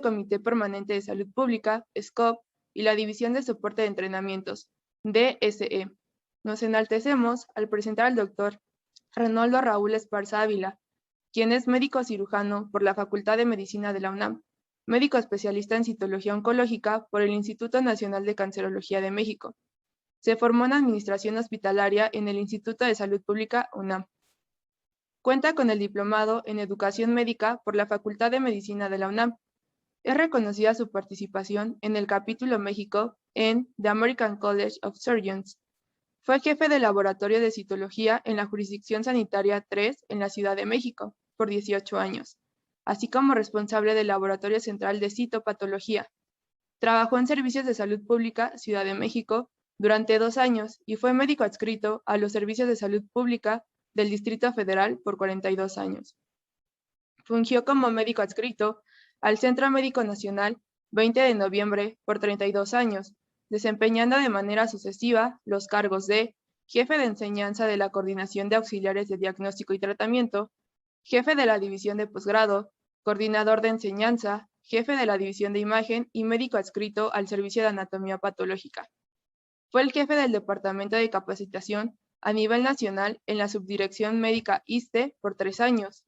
Comité Permanente de Salud Pública, SCOP, y la División de Soporte de Entrenamientos, DSE. Nos enaltecemos al presentar al doctor Renoldo Raúl Esparza Ávila, quien es médico cirujano por la Facultad de Medicina de la UNAM, médico especialista en citología oncológica por el Instituto Nacional de Cancerología de México. Se formó en Administración Hospitalaria en el Instituto de Salud Pública UNAM. Cuenta con el diplomado en Educación Médica por la Facultad de Medicina de la UNAM. Es reconocida su participación en el capítulo México en The American College of Surgeons. Fue jefe de laboratorio de citología en la Jurisdicción Sanitaria 3 en la Ciudad de México por 18 años, así como responsable del Laboratorio Central de Citopatología. Trabajó en Servicios de Salud Pública Ciudad de México durante 2 años y fue médico adscrito a los Servicios de Salud Pública del Distrito Federal por 42 años. Fungió como médico adscrito al Centro Médico Nacional 20 de noviembre por 32 años, desempeñando de manera sucesiva los cargos de jefe de enseñanza de la Coordinación de Auxiliares de Diagnóstico y Tratamiento, jefe de la División de Posgrado, coordinador de enseñanza, jefe de la División de Imagen y médico adscrito al Servicio de Anatomía Patológica. Fue el jefe del Departamento de Capacitación a nivel nacional en la Subdirección Médica ISSSTE por 3 años.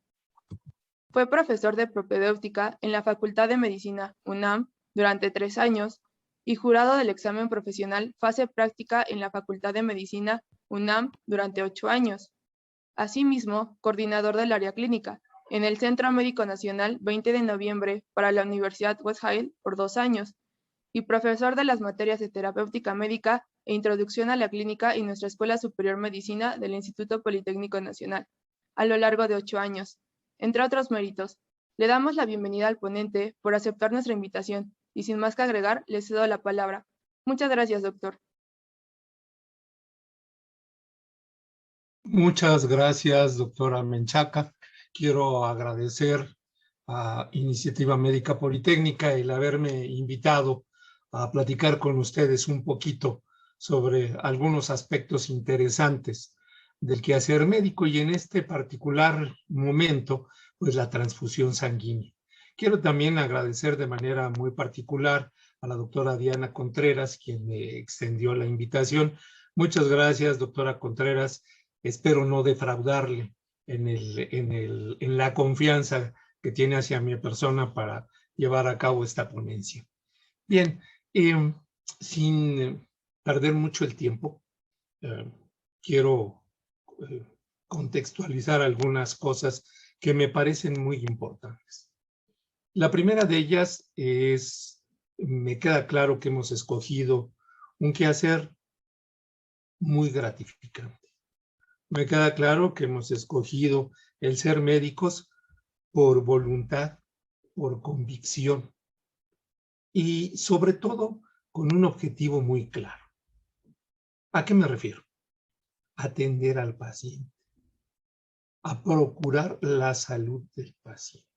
Fue profesor de propedéutica en la Facultad de Medicina UNAM durante 3 años y jurado del examen profesional fase práctica en la Facultad de Medicina UNAM durante 8 años. Asimismo, coordinador del área clínica en el Centro Médico Nacional 20 de noviembre para la Universidad West Hill por 2 años y profesor de las materias de terapéutica médica e introducción a la clínica en nuestra Escuela Superior Medicina del Instituto Politécnico Nacional, a lo largo de 8 años. Entre otros méritos, le damos la bienvenida al ponente por aceptar nuestra invitación y sin más que agregar, le cedo la palabra. Muchas gracias, doctor. Muchas gracias, doctora Menchaca. Quiero agradecer a Iniciativa Médica Politécnica el haberme invitado a platicar con ustedes un poquito sobre algunos aspectos interesantes del quehacer médico y en este particular momento, pues la transfusión sanguínea. Quiero también agradecer de manera muy particular a la doctora Diana Contreras, quien me extendió la invitación. Muchas gracias, doctora Contreras. Espero no defraudarle en la confianza que tiene hacia mi persona para llevar a cabo esta ponencia. Bien, sin perder mucho el tiempo, quiero contextualizar algunas cosas que me parecen muy importantes. La primera de ellas es, me queda claro que hemos escogido un quehacer muy gratificante. Me queda claro que hemos escogido el ser médicos por voluntad, por convicción y sobre todo con un objetivo muy claro. ¿A qué me refiero? Atender al paciente, a procurar la salud del paciente.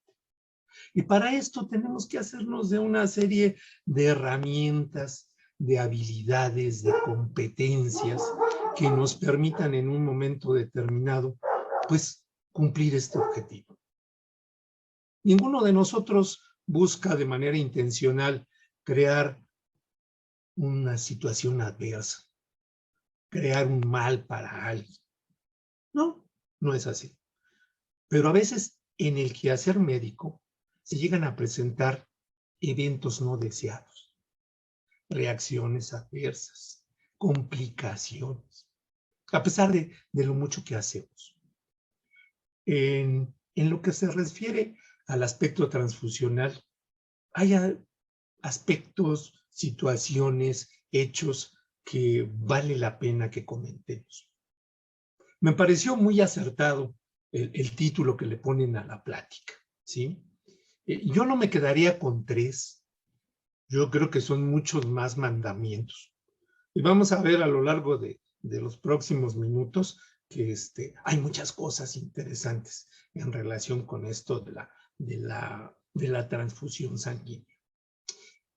Y para esto tenemos que hacernos de una serie de herramientas, de habilidades, de competencias que nos permitan en un momento determinado, pues, cumplir este objetivo. Ninguno de nosotros busca de manera intencional crear una situación adversa, crear un mal para alguien. No, no es así. Pero a veces en el quehacer médico se llegan a presentar eventos no deseados, reacciones adversas, complicaciones, a pesar de lo mucho que hacemos. En lo que se refiere al aspecto transfusional, hay aspectos, situaciones, hechos que vale la pena que comentemos. Me pareció muy acertado el título que le ponen a la plática, ¿sí? Yo no me quedaría con 3. Yo creo que son muchos más mandamientos. Y vamos a ver a lo largo de los próximos minutos que hay muchas cosas interesantes en relación con esto de la transfusión sanguínea.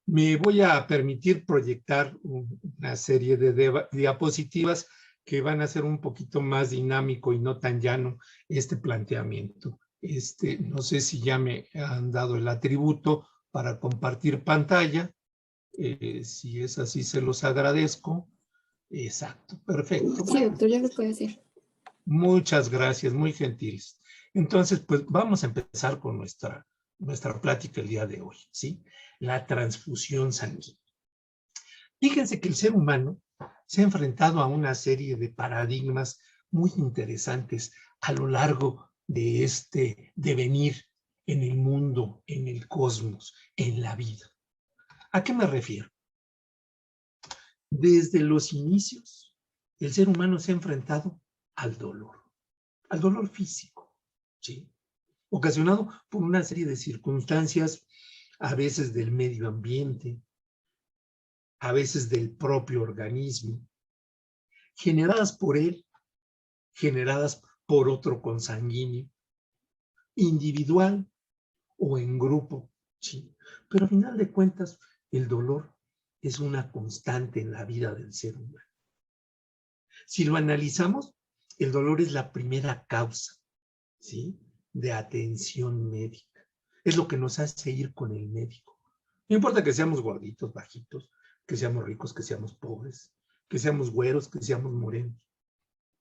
Me voy a permitir proyectar una serie de diapositivas que van a ser un poquito más dinámico y no tan llano este planteamiento. No sé si ya me han dado el atributo para compartir pantalla. Si es así, se los agradezco. Exacto, perfecto. Sí, doctor, ya lo puede decir. Muchas gracias, muy gentiles. Entonces, pues vamos a empezar con nuestra plática el día de hoy, ¿sí? La transfusión sanguínea. Fíjense que el ser humano se ha enfrentado a una serie de paradigmas muy interesantes a lo largo de este devenir en el mundo, en el cosmos, en la vida. ¿A qué me refiero? Desde los inicios, el ser humano se ha enfrentado al dolor físico, ¿sí? Ocasionado por una serie de circunstancias, a veces del medio ambiente, a veces del propio organismo, generadas por él, generadas por otro consanguíneo, individual o en grupo, ¿sí? Pero a final de cuentas, el dolor es una constante en la vida del ser humano. Si lo analizamos, el dolor es la primera causa, ¿sí?, de atención médica. Es lo que nos hace ir con el médico. No importa que seamos gorditos, bajitos, que seamos ricos, que seamos pobres, que seamos güeros, que seamos morenos.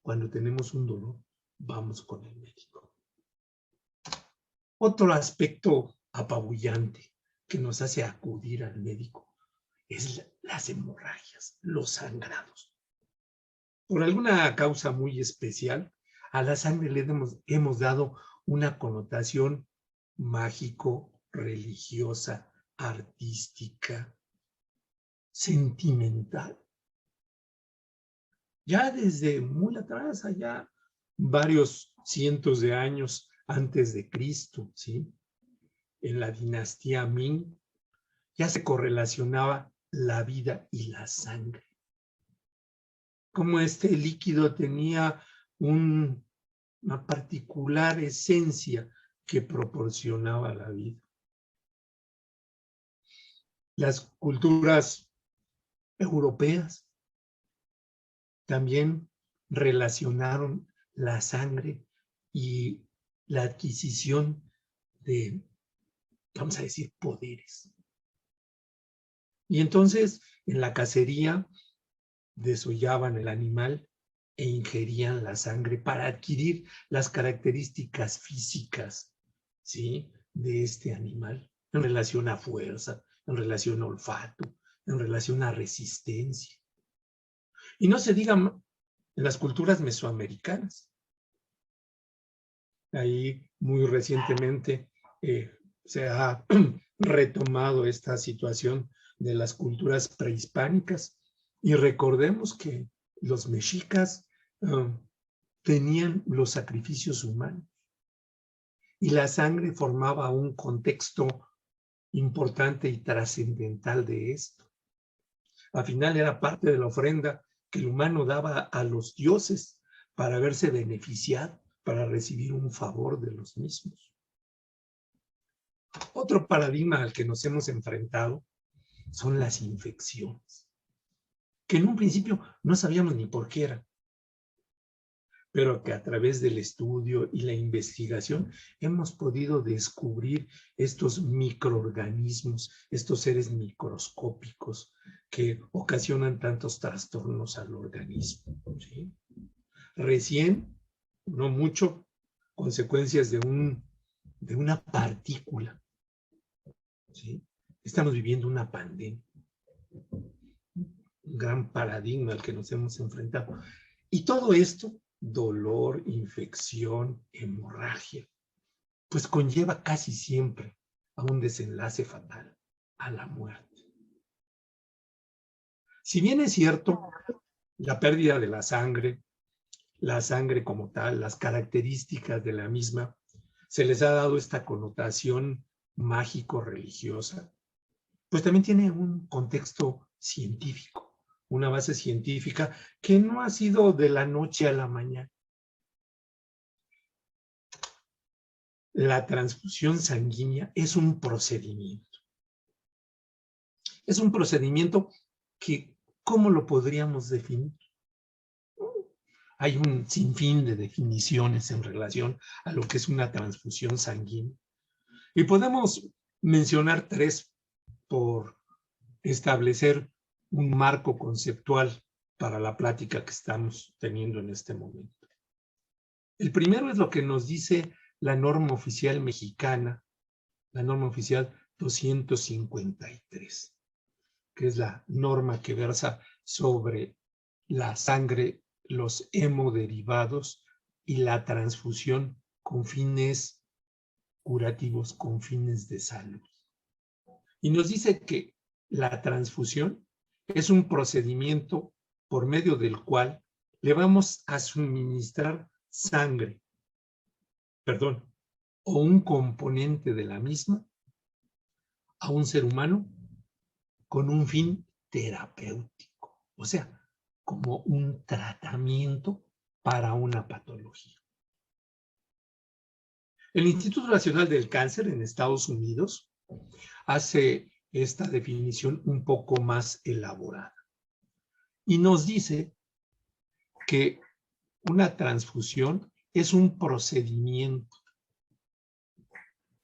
Cuando tenemos un dolor, vamos con el médico. Otro aspecto apabullante que nos hace acudir al médico es las hemorragias, los sangrados. Por alguna causa muy especial, a la sangre le hemos dado una connotación mágico, religiosa, artística, sentimental. Ya desde muy atrás, allá varios cientos de años antes de Cristo, ¿sí?, en la dinastía Ming, ya se correlacionaba la vida y la sangre. Como este líquido tenía una particular esencia que proporcionaba la vida. Las culturas europeas también relacionaron la sangre y la adquisición de, vamos a decir, poderes. Y entonces, en la cacería, desollaban el animal e ingerían la sangre para adquirir las características físicas, ¿sí?, de este animal, en relación a fuerza, en relación a olfato, en relación a resistencia. Y no se diga en las culturas mesoamericanas. Ahí muy recientemente se ha retomado esta situación de las culturas prehispánicas. Y recordemos que los mexicas tenían los sacrificios humanos y la sangre formaba un contexto importante y trascendental de esto. Al final era parte de la ofrenda que el humano daba a los dioses para verse beneficiado, para recibir un favor de los mismos. Otro paradigma al que nos hemos enfrentado son las infecciones, que en un principio no sabíamos ni por qué eran, pero que a través del estudio y la investigación hemos podido descubrir estos microorganismos, estos seres microscópicos que ocasionan tantos trastornos al organismo, ¿sí? Recién, no mucho, consecuencias de una partícula, ¿sí? Estamos viviendo una pandemia, un gran paradigma al que nos hemos enfrentado. Y todo esto, dolor, infección, hemorragia, pues conlleva casi siempre a un desenlace fatal, a la muerte. Si bien es cierto, la pérdida de la sangre como tal, las características de la misma, se les ha dado esta connotación mágico-religiosa, pues también tiene un contexto científico, una base científica que no ha sido de la noche a la mañana. La transfusión sanguínea es un procedimiento. Es un procedimiento que, ¿cómo lo podríamos definir? Hay un sinfín de definiciones en relación a lo que es una transfusión sanguínea. Y podemos mencionar tres por establecer un marco conceptual para la plática que estamos teniendo en este momento. El primero es lo que nos dice la norma oficial mexicana, la norma oficial 253, que es la norma que versa sobre la sangre, los hemoderivados y la transfusión con fines curativos, con fines de salud. Y nos dice que la transfusión es un procedimiento por medio del cual le vamos a suministrar sangre, o un componente de la misma a un ser humano con un fin terapéutico, o sea, como un tratamiento para una patología. El Instituto Nacional del Cáncer en Estados Unidos hace esta definición un poco más elaborada y nos dice que una transfusión es un procedimiento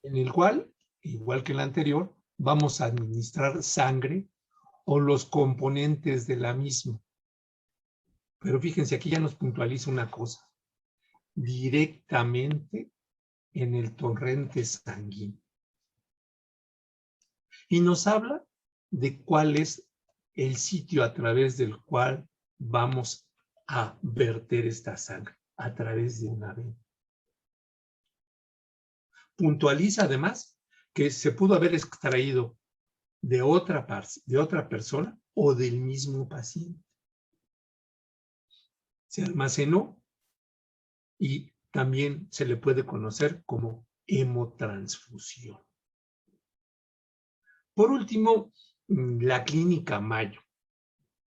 en el cual, igual que el anterior, vamos a administrar sangre o los componentes de la misma. Pero fíjense, aquí ya nos puntualiza una cosa. Directamente en el torrente sanguíneo. Y nos habla de cuál es el sitio a través del cual vamos a verter esta sangre, a través de una vena. Puntualiza además que se pudo haber extraído de otra persona o del mismo paciente. Se almacenó y también se le puede conocer como hemotransfusión. Por último, la Clínica Mayo.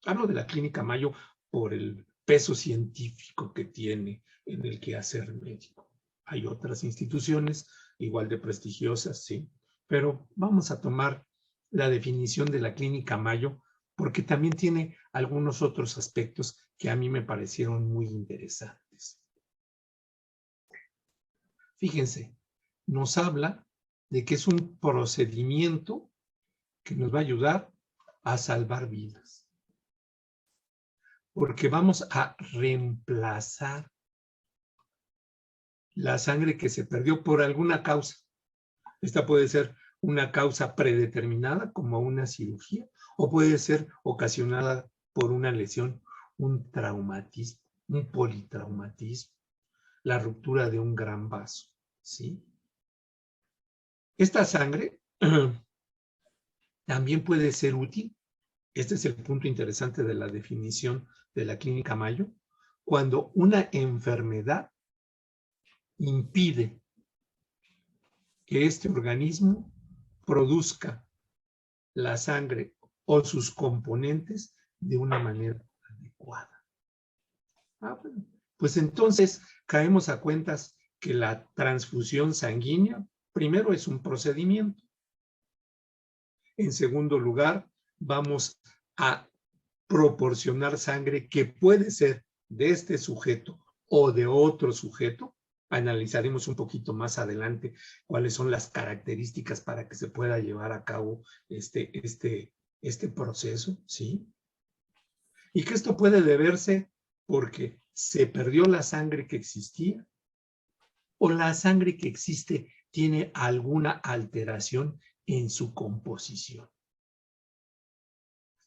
Hablo de la Clínica Mayo por el peso científico que tiene en el quehacer médico. Hay otras instituciones igual de prestigiosas, sí, pero vamos a tomar la definición de la Clínica Mayo porque también tiene algunos otros aspectos que a mí me parecieron muy interesantes. Fíjense, nos habla de que es un procedimiento que nos va a ayudar a salvar vidas. Porque vamos a reemplazar la sangre que se perdió por alguna causa. Esta puede ser una causa predeterminada, como una cirugía, o puede ser ocasionada por una lesión, un traumatismo, un politraumatismo, la ruptura de un gran vaso, ¿sí? Esta sangre también puede ser útil. Este es el punto interesante de la definición de la Clínica Mayo. Cuando una enfermedad impide que este organismo produzca la sangre o sus componentes de una manera adecuada. Pues entonces caemos a cuentas que la transfusión sanguínea, primero, es un procedimiento. En segundo lugar, vamos a proporcionar sangre que puede ser de este sujeto o de otro sujeto. Analizaremos un poquito más adelante cuáles son las características para que se pueda llevar a cabo este proceso, ¿sí? Y que esto puede deberse porque se perdió la sangre que existía o la sangre que existe tiene alguna alteración en su composición.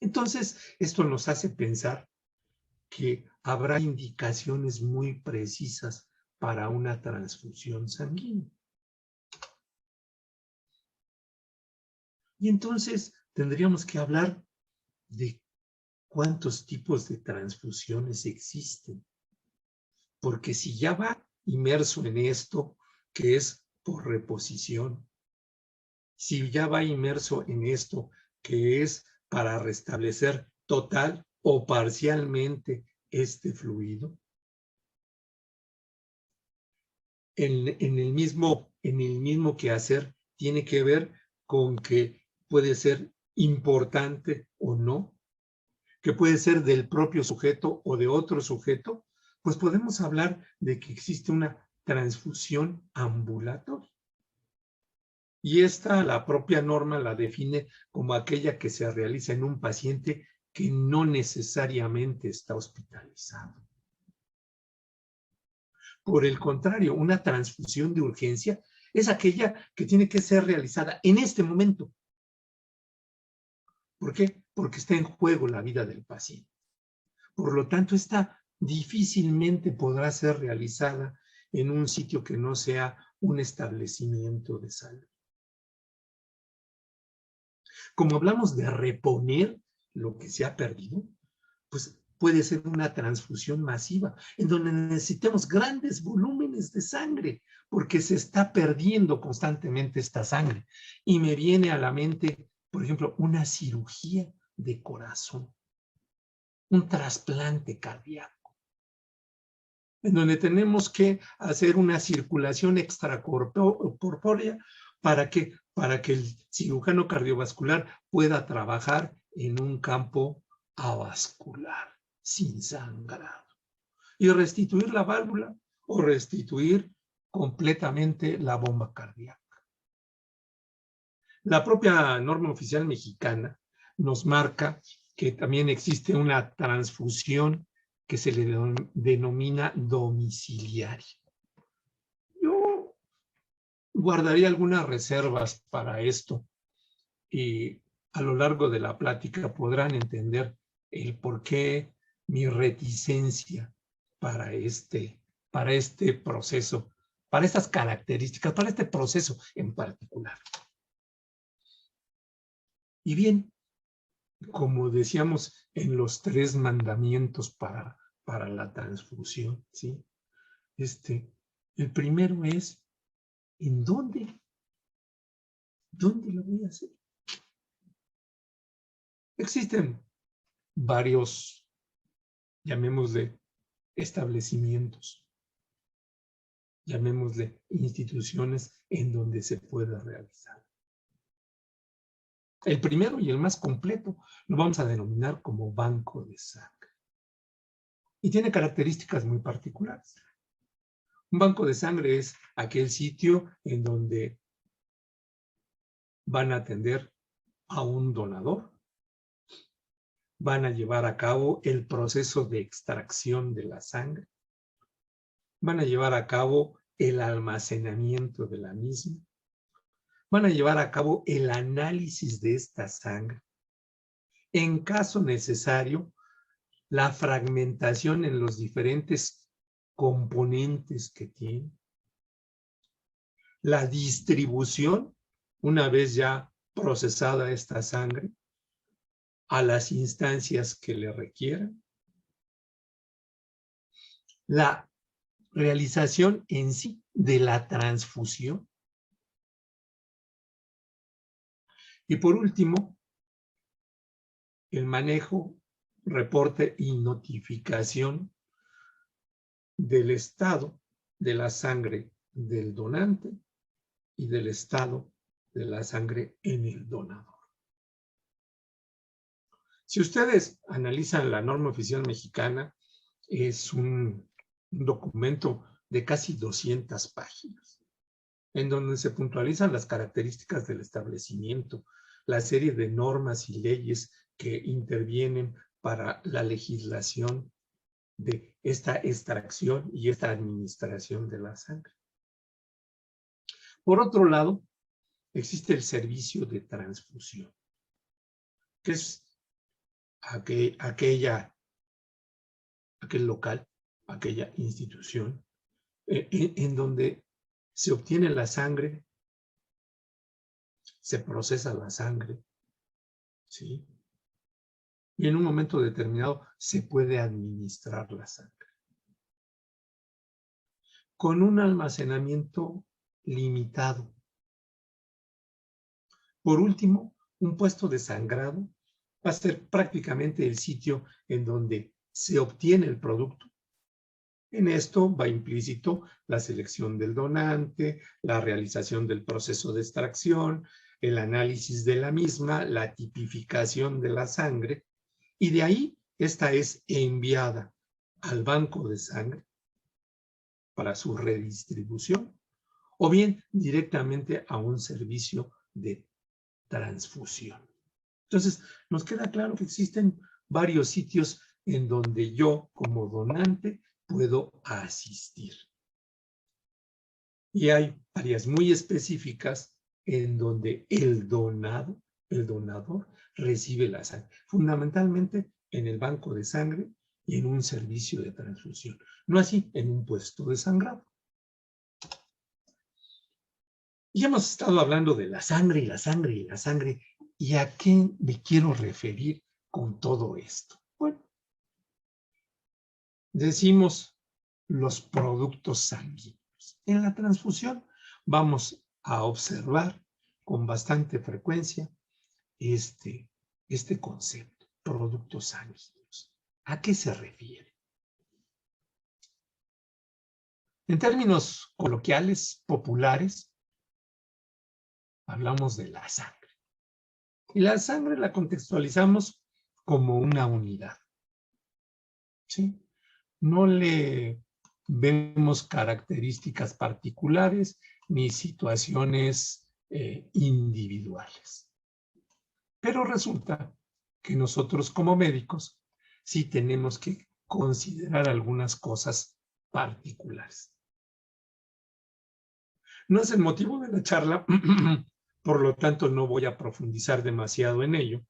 Entonces, esto nos hace pensar que habrá indicaciones muy precisas para una transfusión sanguínea. Y entonces tendríamos que hablar de cuántos tipos de transfusiones existen. Porque si ya va inmerso en esto, que es por reposición, si ya va inmerso en esto, que es para restablecer total o parcialmente este fluido, en el mismo quehacer tiene que ver con que puede ser importante o no, que puede ser del propio sujeto o de otro sujeto, pues podemos hablar de que existe una transfusión ambulatoria. Y esta, la propia norma la define como aquella que se realiza en un paciente que no necesariamente está hospitalizado. Por el contrario, una transfusión de urgencia es aquella que tiene que ser realizada en este momento. ¿Por qué? Porque está en juego la vida del paciente. Por lo tanto, esta difícilmente podrá ser realizada en un sitio que no sea un establecimiento de salud. Como hablamos de reponer lo que se ha perdido, pues puede ser una transfusión masiva, en donde necesitemos grandes volúmenes de sangre, porque se está perdiendo constantemente esta sangre. Y me viene a la mente, por ejemplo, una cirugía de corazón, un trasplante cardíaco, en donde tenemos que hacer una circulación extracorpórea para que el cirujano cardiovascular pueda trabajar en un campo avascular, sin sangrado, y restituir la válvula o restituir completamente la bomba cardíaca. La propia norma oficial mexicana nos marca que también existe una transfusión que se le denomina domiciliaria. Yo guardaría algunas reservas para esto y a lo largo de la plática podrán entender el por qué mi reticencia para este proceso, para estas características, para este proceso en particular. Y bien, como decíamos en los 3 mandamientos para la transfusión, ¿sí? El primero es, ¿en dónde? ¿Dónde lo voy a hacer? Existen varios, llamémosle, establecimientos, llamémosle instituciones en donde se puede realizar. El primero y el más completo lo vamos a denominar como banco de sangre. Y tiene características muy particulares. Un banco de sangre es aquel sitio en donde van a atender a un donador, van a llevar a cabo el proceso de extracción de la sangre, van a llevar a cabo el almacenamiento de la misma, van a llevar a cabo el análisis de esta sangre. En caso necesario, la fragmentación en los diferentes componentes que tiene, la distribución, una vez ya procesada esta sangre, a las instancias que le requieran, la realización en sí de la transfusión. Y por último, el manejo, reporte y notificación del estado de la sangre del donante y del estado de la sangre en el donador. Si ustedes analizan la norma oficial mexicana, es un documento de casi 200 páginas, en donde se puntualizan las características del establecimiento, la serie de normas y leyes que intervienen para la legislación de esta extracción y esta administración de la sangre. Por otro lado, existe el servicio de transfusión, que es aquel local, aquella institución, en donde se obtiene la sangre, se procesa la sangre, ¿sí? Y en un momento determinado se puede administrar la sangre. Con un almacenamiento limitado. Por último, un puesto de sangrado va a ser prácticamente el sitio en donde se obtiene el producto. En esto va implícito la selección del donante, la realización del proceso de extracción, el análisis de la misma, la tipificación de la sangre, y de ahí esta es enviada al banco de sangre para su redistribución o bien directamente a un servicio de transfusión. Entonces, nos queda claro que existen varios sitios en donde yo, como donante, puedo asistir. Y hay áreas muy específicas en donde el donador, recibe la sangre. Fundamentalmente en el banco de sangre y en un servicio de transfusión. No así en un puesto de sangrado. Y hemos estado hablando de la sangre y la sangre y la sangre. ¿Y a qué me quiero referir con todo esto? Bueno, decimos los productos sanguíneos. En la transfusión vamos a observar con bastante frecuencia este concepto, productos sanguíneos. ¿A qué se refiere? En términos coloquiales, populares, hablamos de la sangre. Y la sangre la contextualizamos como una unidad. ¿Sí? No le vemos características particulares ni situaciones individuales. Pero resulta que nosotros como médicos sí tenemos que considerar algunas cosas particulares. No es el motivo de la charla, por lo tanto no voy a profundizar demasiado en ello,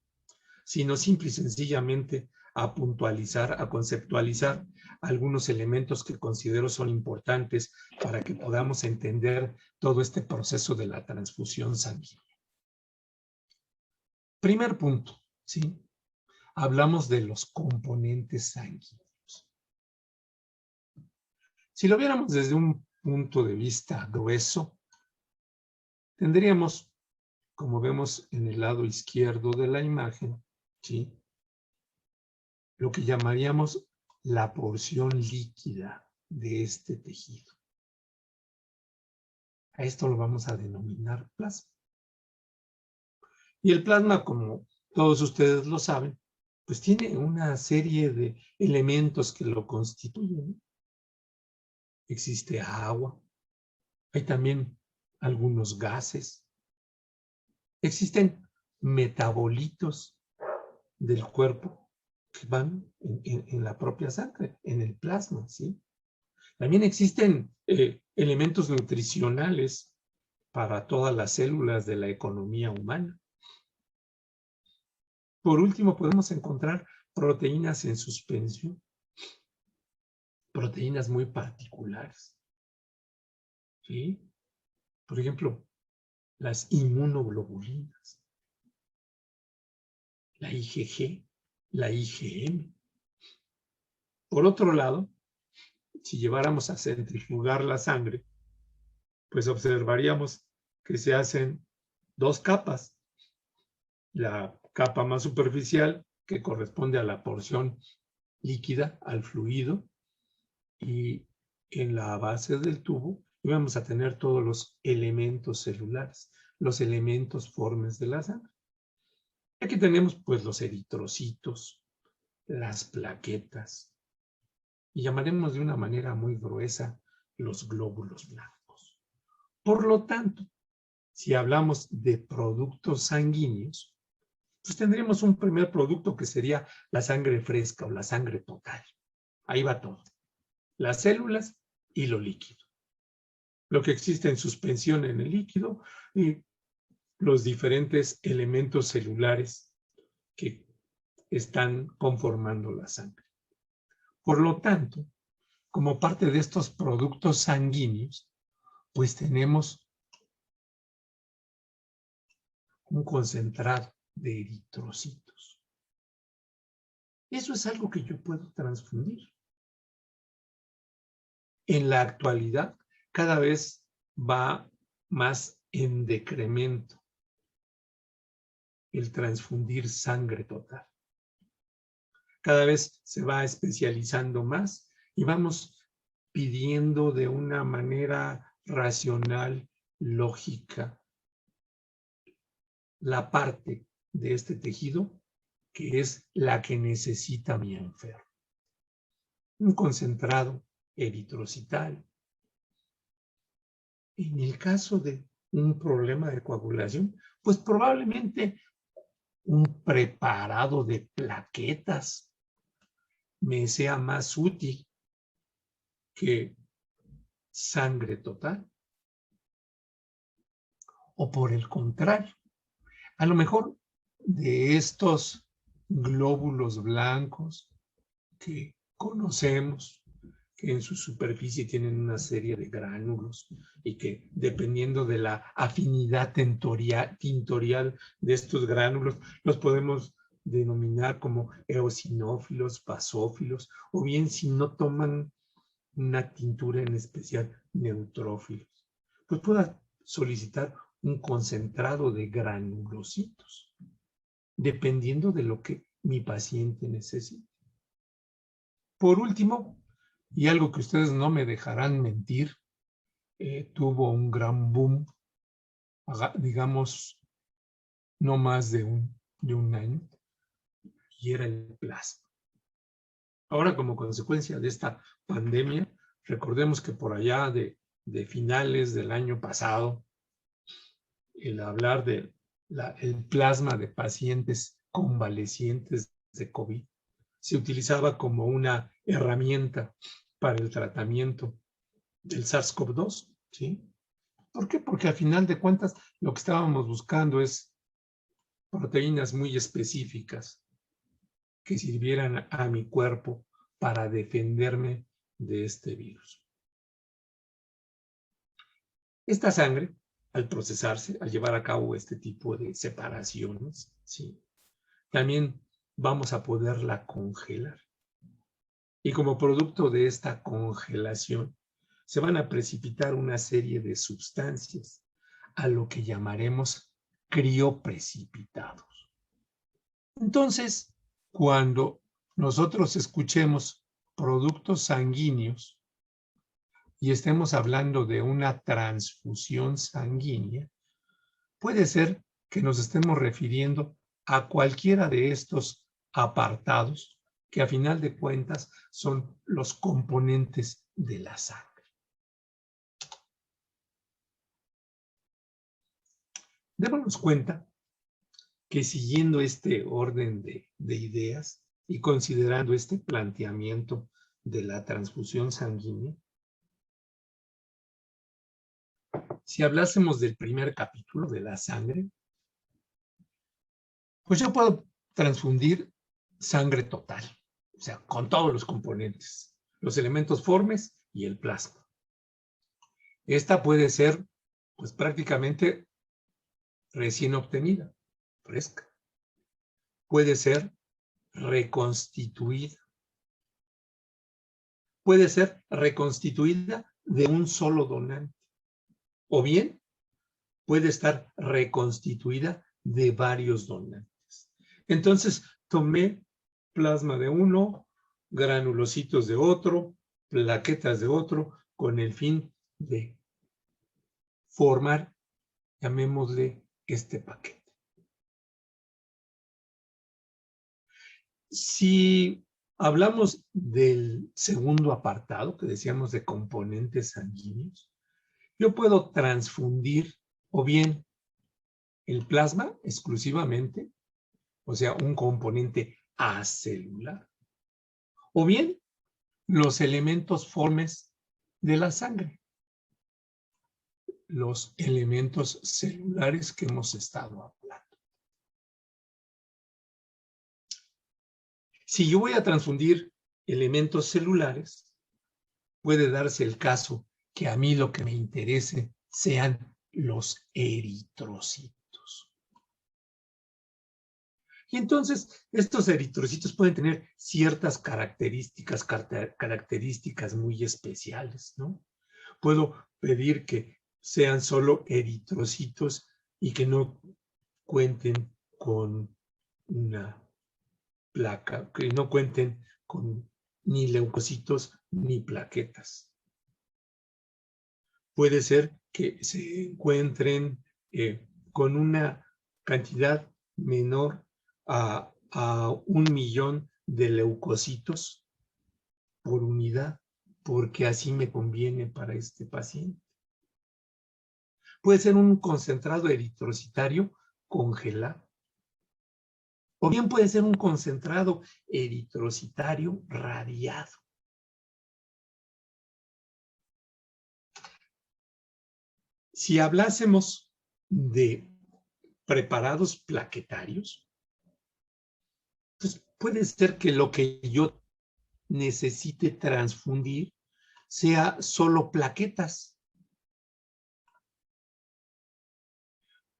sino simple y sencillamente a puntualizar, a conceptualizar algunos elementos que considero son importantes para que podamos entender todo este proceso de la transfusión sanguínea. Primer punto, ¿sí? Hablamos de los componentes sanguíneos. Si lo viéramos desde un punto de vista grueso, tendríamos, como vemos en el lado izquierdo de la imagen, ¿sí?, lo que llamaríamos la porción líquida de este tejido. A esto lo vamos a denominar plasma. Y el plasma, como todos ustedes lo saben, pues tiene una serie de elementos que lo constituyen. Existe agua, hay también algunos gases, existen metabolitos del cuerpo que van en la propia sangre, en el plasma, ¿sí? También existen elementos nutricionales para todas las células de la economía humana. Por último, podemos encontrar proteínas en suspensión, proteínas muy particulares, ¿sí? Por ejemplo, las inmunoglobulinas, la IgG, la IgM. Por otro lado, si lleváramos a centrifugar la sangre, pues observaríamos que se hacen dos capas. La capa más superficial, que corresponde a la porción líquida, al fluido, y en la base del tubo vamos a tener todos los elementos celulares, los elementos formes de la sangre. Aquí tenemos pues los eritrocitos, las plaquetas, y llamaremos de una manera muy gruesa los glóbulos blancos. Por lo tanto, si hablamos de productos sanguíneos, pues tendríamos un primer producto que sería la sangre fresca o la sangre total. Ahí va todo. Las células y lo líquido. Lo que existe en suspensión en el líquido y los diferentes elementos celulares que están conformando la sangre. Por lo tanto, como parte de estos productos sanguíneos, pues tenemos un concentrado de eritrocitos. Eso es algo que yo puedo transfundir. En la actualidad, cada vez va más en decremento el transfundir sangre total. Cada vez se va especializando más y vamos pidiendo de una manera racional, lógica, la parte de este tejido que es la que necesita mi enfermo. Un concentrado eritrocital, En el caso de un problema de coagulación, pues probablemente un preparado de plaquetas me sea más útil que sangre total. O por el contrario, a lo mejor de estos glóbulos blancos que conocemos, que en su superficie tienen una serie de gránulos y que dependiendo de la afinidad tintorial de estos gránulos, los podemos denominar como eosinófilos, basófilos, o bien si no toman una tintura en especial, neutrófilos. Pues pueda solicitar un concentrado de granulocitos, dependiendo de lo que mi paciente necesite. Por último, y algo que ustedes no me dejarán mentir, tuvo un gran boom, digamos, no más de un año, y era el plasma. Ahora, como consecuencia de esta pandemia, recordemos que por allá de finales del año pasado, el hablar del plasma de pacientes convalecientes de COVID se utilizaba como una herramienta para el tratamiento del SARS-CoV-2, ¿sí? ¿Por qué? Porque al final de cuentas lo que estábamos buscando es proteínas muy específicas que sirvieran a mi cuerpo para defenderme de este virus. Esta sangre, al procesarse, al llevar a cabo este tipo de separaciones, ¿sí?, también vamos a poderla congelar. Y como producto de esta congelación, se van a precipitar una serie de sustancias a lo que llamaremos crioprecipitados. Entonces, cuando nosotros escuchemos productos sanguíneos y estemos hablando de una transfusión sanguínea, puede ser que nos estemos refiriendo a cualquiera de estos apartados que a final de cuentas son los componentes de la sangre. Démonos cuenta que siguiendo este orden de ideas y considerando este planteamiento de la transfusión sanguínea, si hablásemos del primer capítulo de la sangre, pues yo puedo transfundir sangre total, o sea, con todos los componentes, los elementos formes y el plasma. Esta puede ser, pues prácticamente recién obtenida, fresca. Puede ser reconstituida. Puede ser reconstituida de un solo donante. O bien puede estar reconstituida de varios donantes. Entonces, tomé plasma de uno, granulocitos de otro, plaquetas de otro, con el fin de formar, llamémosle, este paquete. Si hablamos del segundo apartado, que decíamos de componentes sanguíneos, yo puedo transfundir o bien el plasma exclusivamente, o sea, un componente acelular, o bien los elementos formes de la sangre, los elementos celulares que hemos estado hablando. Si yo voy a transfundir elementos celulares, puede darse el caso que a mí lo que me interese sean los eritrocitos. Y entonces estos eritrocitos pueden tener ciertas características muy especiales, ¿no? Puedo pedir que sean solo eritrocitos y que no cuenten con una placa, que no cuenten con ni leucocitos ni plaquetas. Puede ser que se encuentren con una cantidad menor a 1 millón de leucocitos por unidad, porque así me conviene para este paciente. Puede ser un concentrado eritrocitario congelado. O bien puede ser un concentrado eritrocitario radiado. Si hablásemos de preparados plaquetarios, pues puede ser que lo que yo necesite transfundir sea solo plaquetas.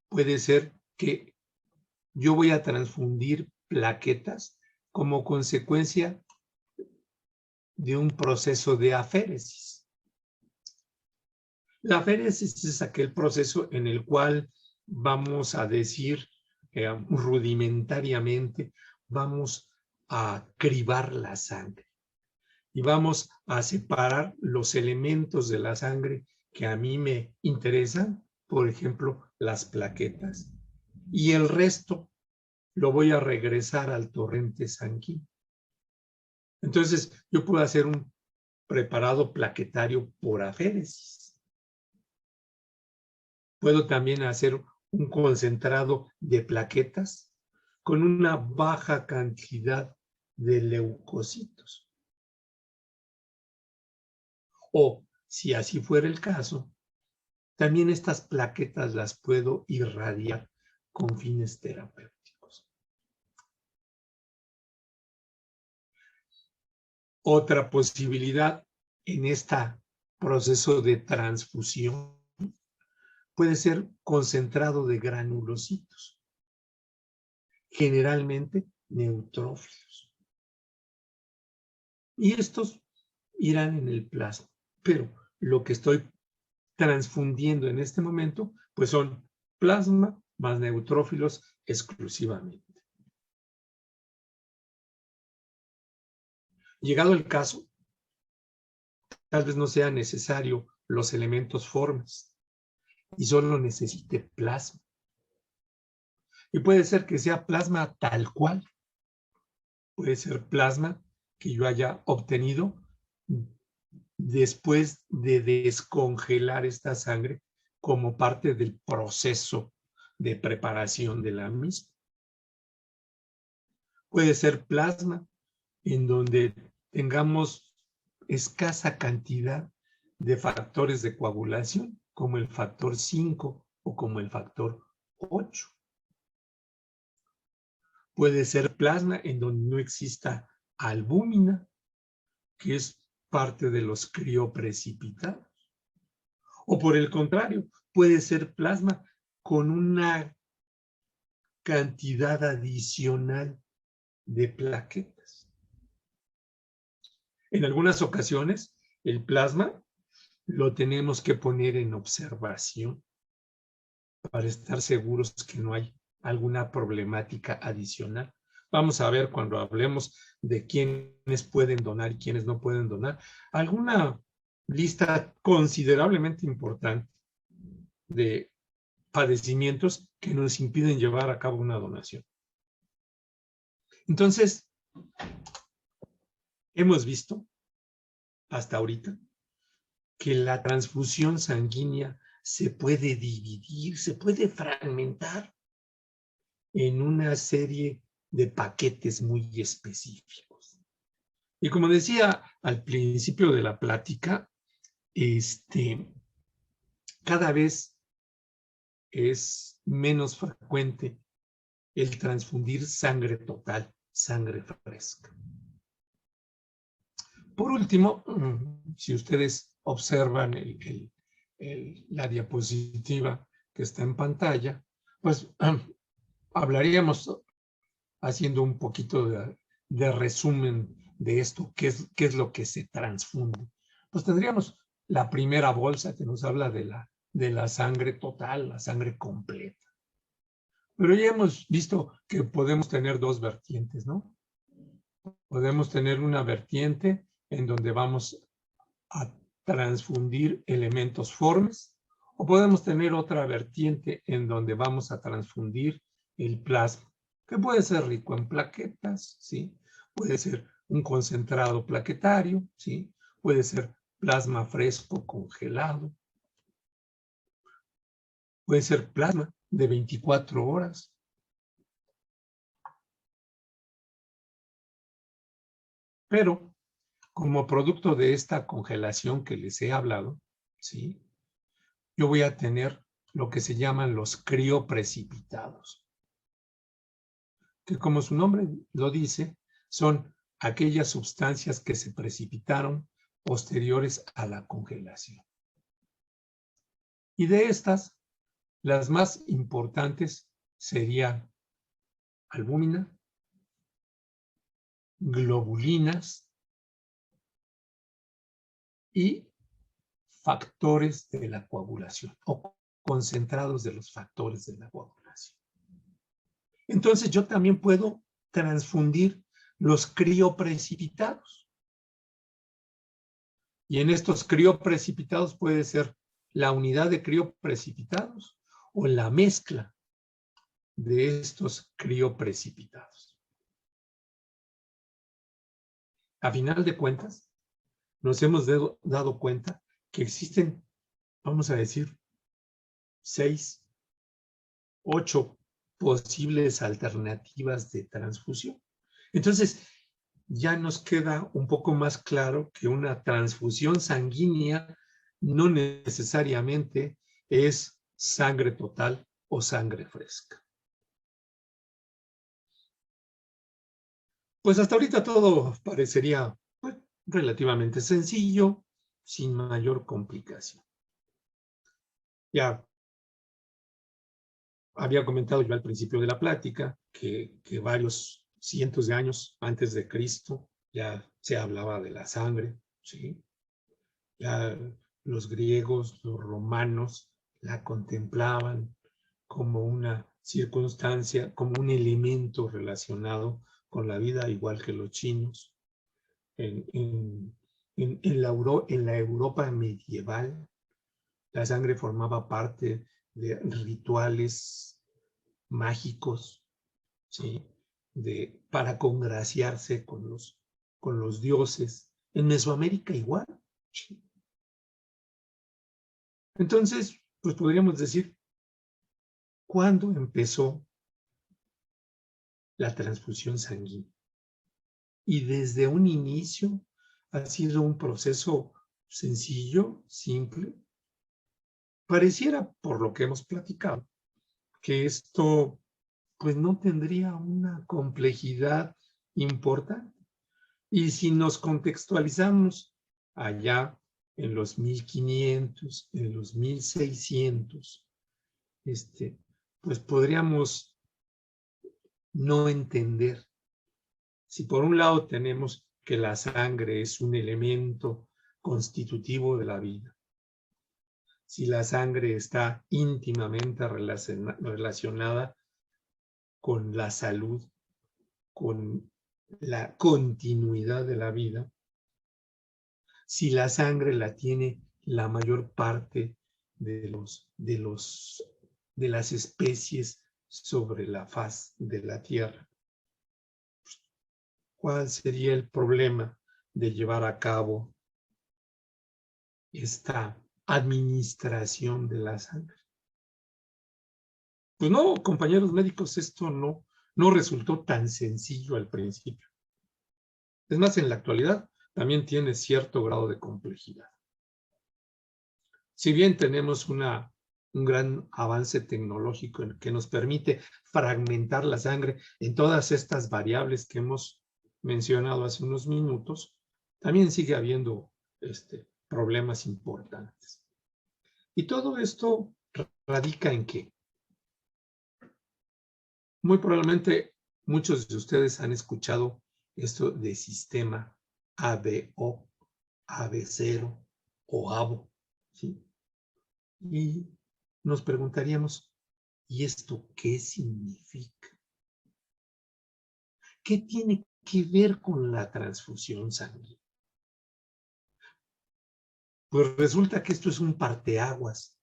Puede ser que yo voy a transfundir plaquetas como consecuencia de un proceso de aféresis. La aféresis es aquel proceso en el cual vamos a decir rudimentariamente, vamos a cribar la sangre y vamos a separar los elementos de la sangre que a mí me interesan, por ejemplo, las plaquetas, y el resto lo voy a regresar al torrente sanguíneo. Entonces, yo puedo hacer un preparado plaquetario por aféresis. Puedo también hacer un concentrado de plaquetas con una baja cantidad de leucocitos. O, si así fuera el caso, también estas plaquetas las puedo irradiar con fines terapéuticos. Otra posibilidad en este proceso de transfusión puede ser concentrado de granulocitos, generalmente neutrófilos. Y estos irán en el plasma, pero lo que estoy transfundiendo en este momento, pues son plasma más neutrófilos exclusivamente. Llegado el caso, tal vez no sea necesario los elementos formes y solo necesite plasma. Y puede ser que sea plasma tal cual. Puede ser plasma que yo haya obtenido después de descongelar esta sangre como parte del proceso de preparación de la misma. Puede ser plasma en donde tengamos escasa cantidad de factores de coagulación, como el factor 5 o como el factor 8. Puede ser plasma en donde no exista albúmina, que es parte de los crioprecipitados. O por el contrario, puede ser plasma con una cantidad adicional de plaquetas. En algunas ocasiones, el plasma lo tenemos que poner en observación para estar seguros que no hay alguna problemática adicional. Vamos a ver cuando hablemos de quiénes pueden donar y quiénes no pueden donar, alguna lista considerablemente importante de padecimientos que nos impiden llevar a cabo una donación. Entonces, hemos visto hasta ahorita que la transfusión sanguínea se puede dividir, se puede fragmentar en una serie de paquetes muy específicos. Y como decía al principio de la plática, cada vez es menos frecuente el transfundir sangre total, sangre fresca. Por último, si ustedes observan la diapositiva que está en pantalla, pues hablaríamos haciendo un poquito de resumen de esto, qué es lo que se transfunde. Pues tendríamos la primera bolsa que nos habla de la sangre total, la sangre completa. Pero ya hemos visto que podemos tener dos vertientes, ¿no? Podemos tener una vertiente en donde vamos a transfundir elementos formes, o podemos tener otra vertiente en donde vamos a transfundir el plasma, que puede ser rico en plaquetas, ¿sí? Puede ser un concentrado plaquetario, ¿sí? Puede ser plasma fresco congelado. puede ser plasma de 24 horas. Pero como producto de esta congelación que les he hablado, ¿sí?, yo voy a tener lo que se llaman los crioprecipitados, que como su nombre lo dice, son aquellas sustancias que se precipitaron posteriores a la congelación. Y de estas, las más importantes serían albúmina, globulinas y factores de la coagulación o concentrados de los factores de la coagulación. Entonces yo también puedo transfundir los crioprecipitados. Y en estos crioprecipitados puede ser la unidad de crioprecipitados o la mezcla de estos crioprecipitados. A final de cuentas, nos hemos dado cuenta que existen, vamos a decir, 6, 8 posibles alternativas de transfusión. Entonces, ya nos queda un poco más claro que una transfusión sanguínea no necesariamente es sangre total o sangre fresca. Pues hasta ahorita todo parecería relativamente sencillo, sin mayor complicación. Ya había comentado yo al principio de la plática que varios cientos de años antes de Cristo ya se hablaba de la sangre, ¿sí? Ya los griegos, los romanos la contemplaban como una circunstancia, como un elemento relacionado con la vida, igual que los chinos. En la Europa medieval, la sangre formaba parte de rituales mágicos, ¿sí?, para congraciarse con los dioses. En Mesoamérica igual. ¿Sí? Entonces, pues podríamos decir, ¿cuándo empezó la transfusión sanguínea? Y desde un inicio ha sido un proceso sencillo, simple. Pareciera, por lo que hemos platicado, que esto pues no tendría una complejidad importante. Y si nos contextualizamos allá en los 1500, en los 1600, pues podríamos no entender. Si por un lado tenemos que la sangre es un elemento constitutivo de la vida, si la sangre está íntimamente relacionada con la salud, con la continuidad de la vida, si la sangre la tiene la mayor parte de las especies sobre la faz de la Tierra, ¿cuál sería el problema de llevar a cabo esta administración de la sangre? Pues no, compañeros médicos, esto no resultó tan sencillo al principio. Es más, en la actualidad también tiene cierto grado de complejidad. Si bien tenemos un gran avance tecnológico que nos permite fragmentar la sangre en todas estas variables que hemos mencionado hace unos minutos, también sigue habiendo problemas importantes. Y todo esto radica en que muy probablemente muchos de ustedes han escuchado esto de sistema ABO, AB0 o ABO, ¿sí? Y nos preguntaríamos, ¿y esto qué significa? ¿Qué tiene que ver con la transfusión sanguínea? Pues resulta que esto es un parteaguas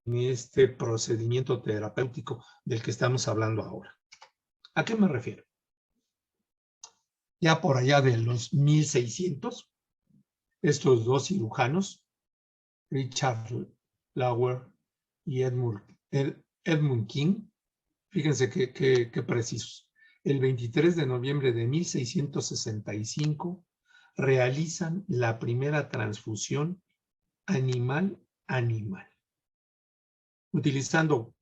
en este procedimiento terapéutico del que estamos hablando ahora. ¿A qué me refiero? Ya por allá de los 1600, estos dos cirujanos, Richard Lauer y Edmund King, fíjense qué precisos. El 23 de noviembre de 1665 realizan la primera transfusión animal-animal, utilizando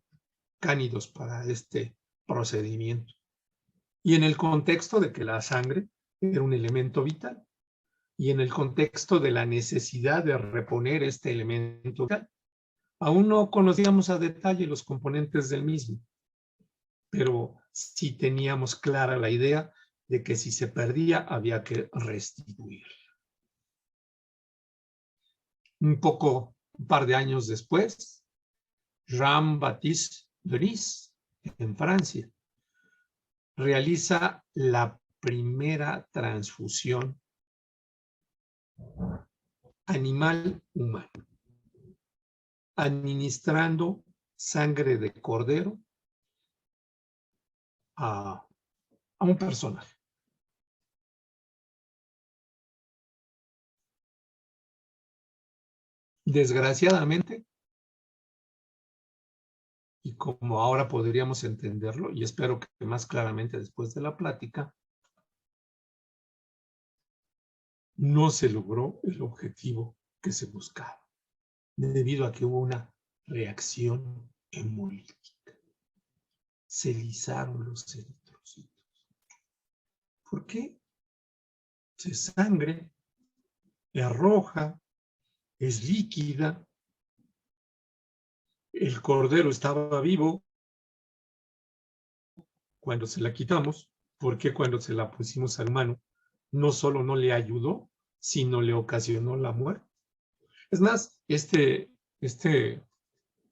cánidos para este procedimiento. Y en el contexto de que la sangre era un elemento vital, y en el contexto de la necesidad de reponer este elemento vital. Aún no conocíamos a detalle los componentes del mismo, pero sí teníamos clara la idea de que si se perdía había que restituirla. Un par de años después, Jean-Baptiste Denis, en Francia, realiza la primera transfusión animal-humano, administrando sangre de cordero a un personaje. Desgraciadamente, y como ahora podríamos entenderlo, y espero que más claramente después de la plática, no se logró el objetivo que se buscaba, debido a que hubo una reacción hemolítica. Se lisaron los eritrocitos. ¿Por qué? Se sangre, es roja, es líquida, el cordero estaba vivo cuando se la quitamos, porque cuando se la pusimos al humano, no solo no le ayudó, sino le ocasionó la muerte. Es más, este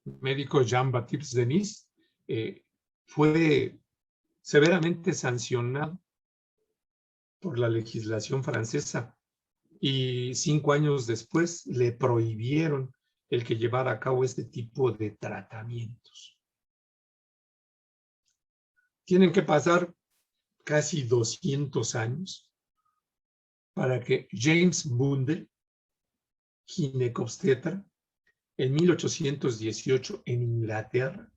médico Jean-Baptiste Denis fue severamente sancionado por la legislación francesa y 5 años después le prohibieron el que llevara a cabo este tipo de tratamientos. Tienen que pasar casi 200 años para que James Bundel, ginecobstetra, en 1818 en Inglaterra,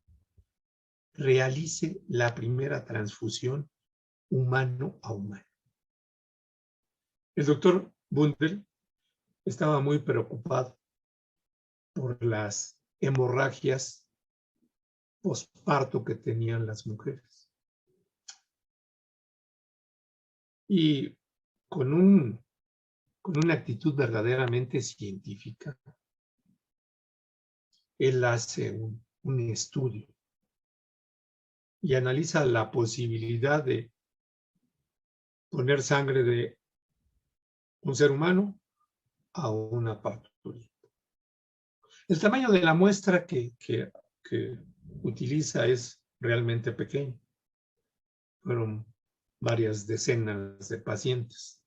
realice la primera transfusión humano a humano. El doctor Bundel estaba muy preocupado por las hemorragias posparto que tenían las mujeres. Y con una actitud verdaderamente científica, él hace un estudio y analiza la posibilidad de poner sangre de un ser humano a una parturienta. El tamaño de la muestra que utiliza es realmente pequeño. Fueron varias decenas de pacientes.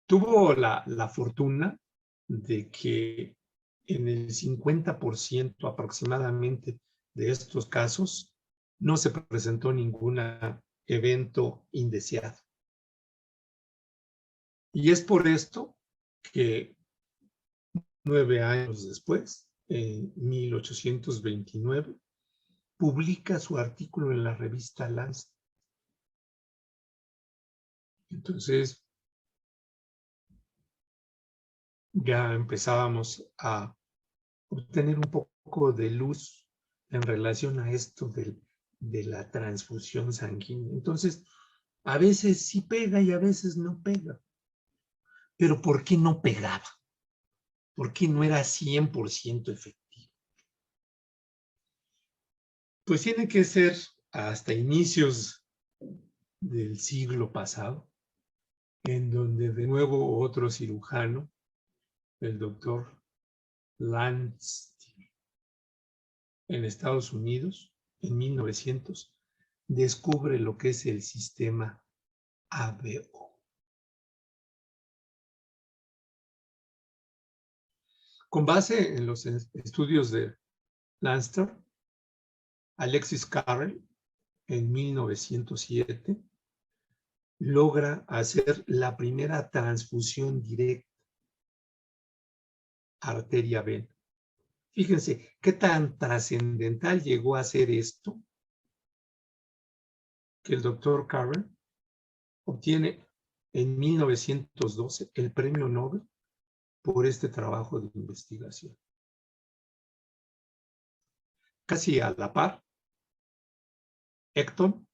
Tuvo la fortuna de que en el 50% aproximadamente de estos casos no se presentó ningún evento indeseado. Y es por esto que 9 años después, en 1829, publica su artículo en la revista Lancet. Entonces, ya empezábamos a obtener un poco de luz en relación a esto de la transfusión sanguínea. Entonces, a veces sí pega y a veces no pega. Pero ¿por qué no pegaba? ¿Por qué no era 100% efectivo? Pues tiene que ser hasta inicios del siglo pasado, en donde de nuevo otro cirujano, el doctor Lansky, en Estados Unidos, en 1900, descubre lo que es el sistema ABO. Con base en los estudios de Lanster, Alexis Carrel, en 1907, logra hacer la primera transfusión directa arteria-vena, Fíjense qué tan trascendental llegó a ser esto que el doctor Carver obtiene en 1912 el premio Nobel por este trabajo de investigación. Casi a la par, Ecton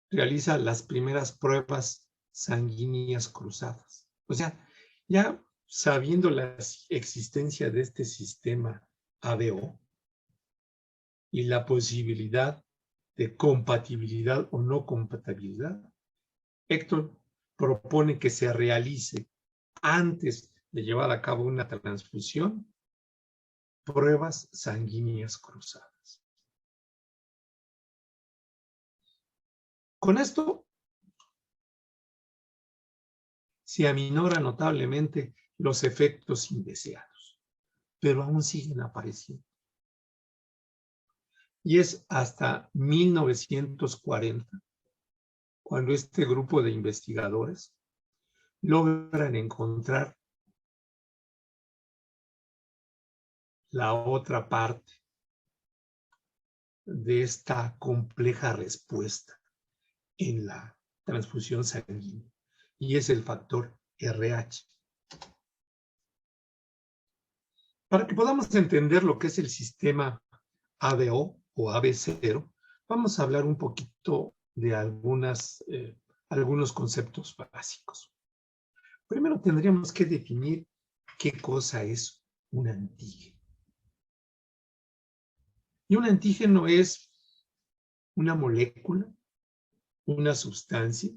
realiza las primeras pruebas sanguíneas cruzadas. O sea, ya sabiendo la existencia de este sistema ABO y la posibilidad de compatibilidad o no compatibilidad, Ecton propone que se realice antes de llevar a cabo una transfusión pruebas sanguíneas cruzadas. Con esto se aminora notablemente los efectos indeseados, pero aún siguen apareciendo. Y es hasta 1940 cuando este grupo de investigadores logran encontrar la otra parte de esta compleja respuesta en la transfusión sanguínea, y es el factor RH. Para que podamos entender lo que es el sistema ABO o AB0, vamos a hablar un poquito de algunos conceptos básicos. Primero tendríamos que definir qué cosa es un antígeno. Y un antígeno es una molécula, una sustancia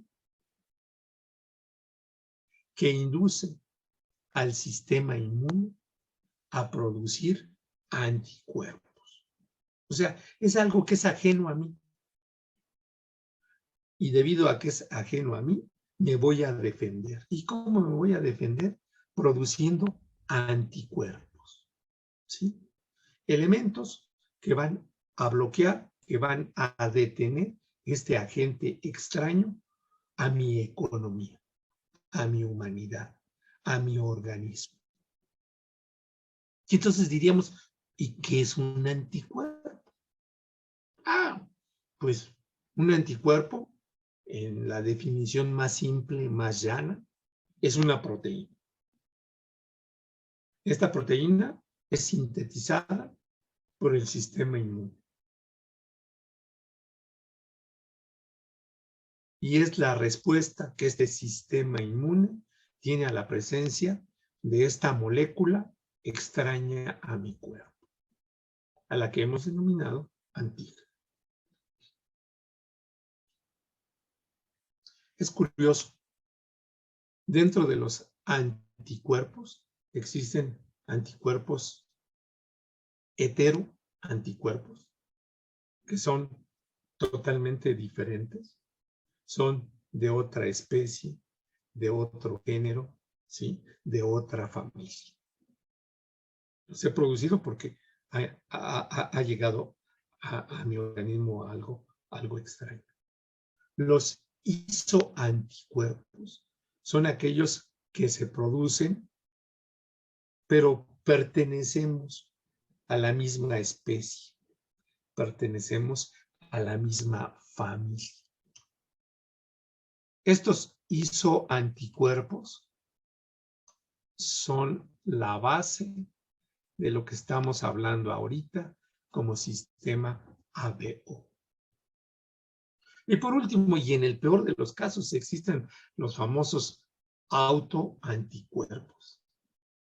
que induce al sistema inmune a producir anticuerpos. O sea, es algo que es ajeno a mí. Y debido a que es ajeno a mí, me voy a defender. ¿Y cómo me voy a defender? Produciendo anticuerpos. ¿Sí? Elementos que van a bloquear, que van a detener este agente extraño a mi economía, a mi humanidad, a mi organismo. Y entonces diríamos, ¿y qué es un anticuerpo? Pues un anticuerpo, en la definición más simple, más llana, es una proteína. Esta proteína es sintetizada por el sistema inmune. Y es la respuesta que este sistema inmune tiene a la presencia de esta molécula extraña a mi cuerpo, a la que hemos denominado antígeno. Es curioso, dentro de los anticuerpos existen anticuerpos heteroanticuerpos, que son totalmente diferentes, son de otra especie, de otro género, ¿sí? De otra familia. Los he producido porque ha llegado a mi organismo algo extraño. Los isoanticuerpos son aquellos que se producen, pero pertenecemos a la misma especie, pertenecemos a la misma familia. Estos isoanticuerpos son la base de lo que estamos hablando ahorita como sistema ABO. Y por último, y en el peor de los casos, existen los famosos autoanticuerpos.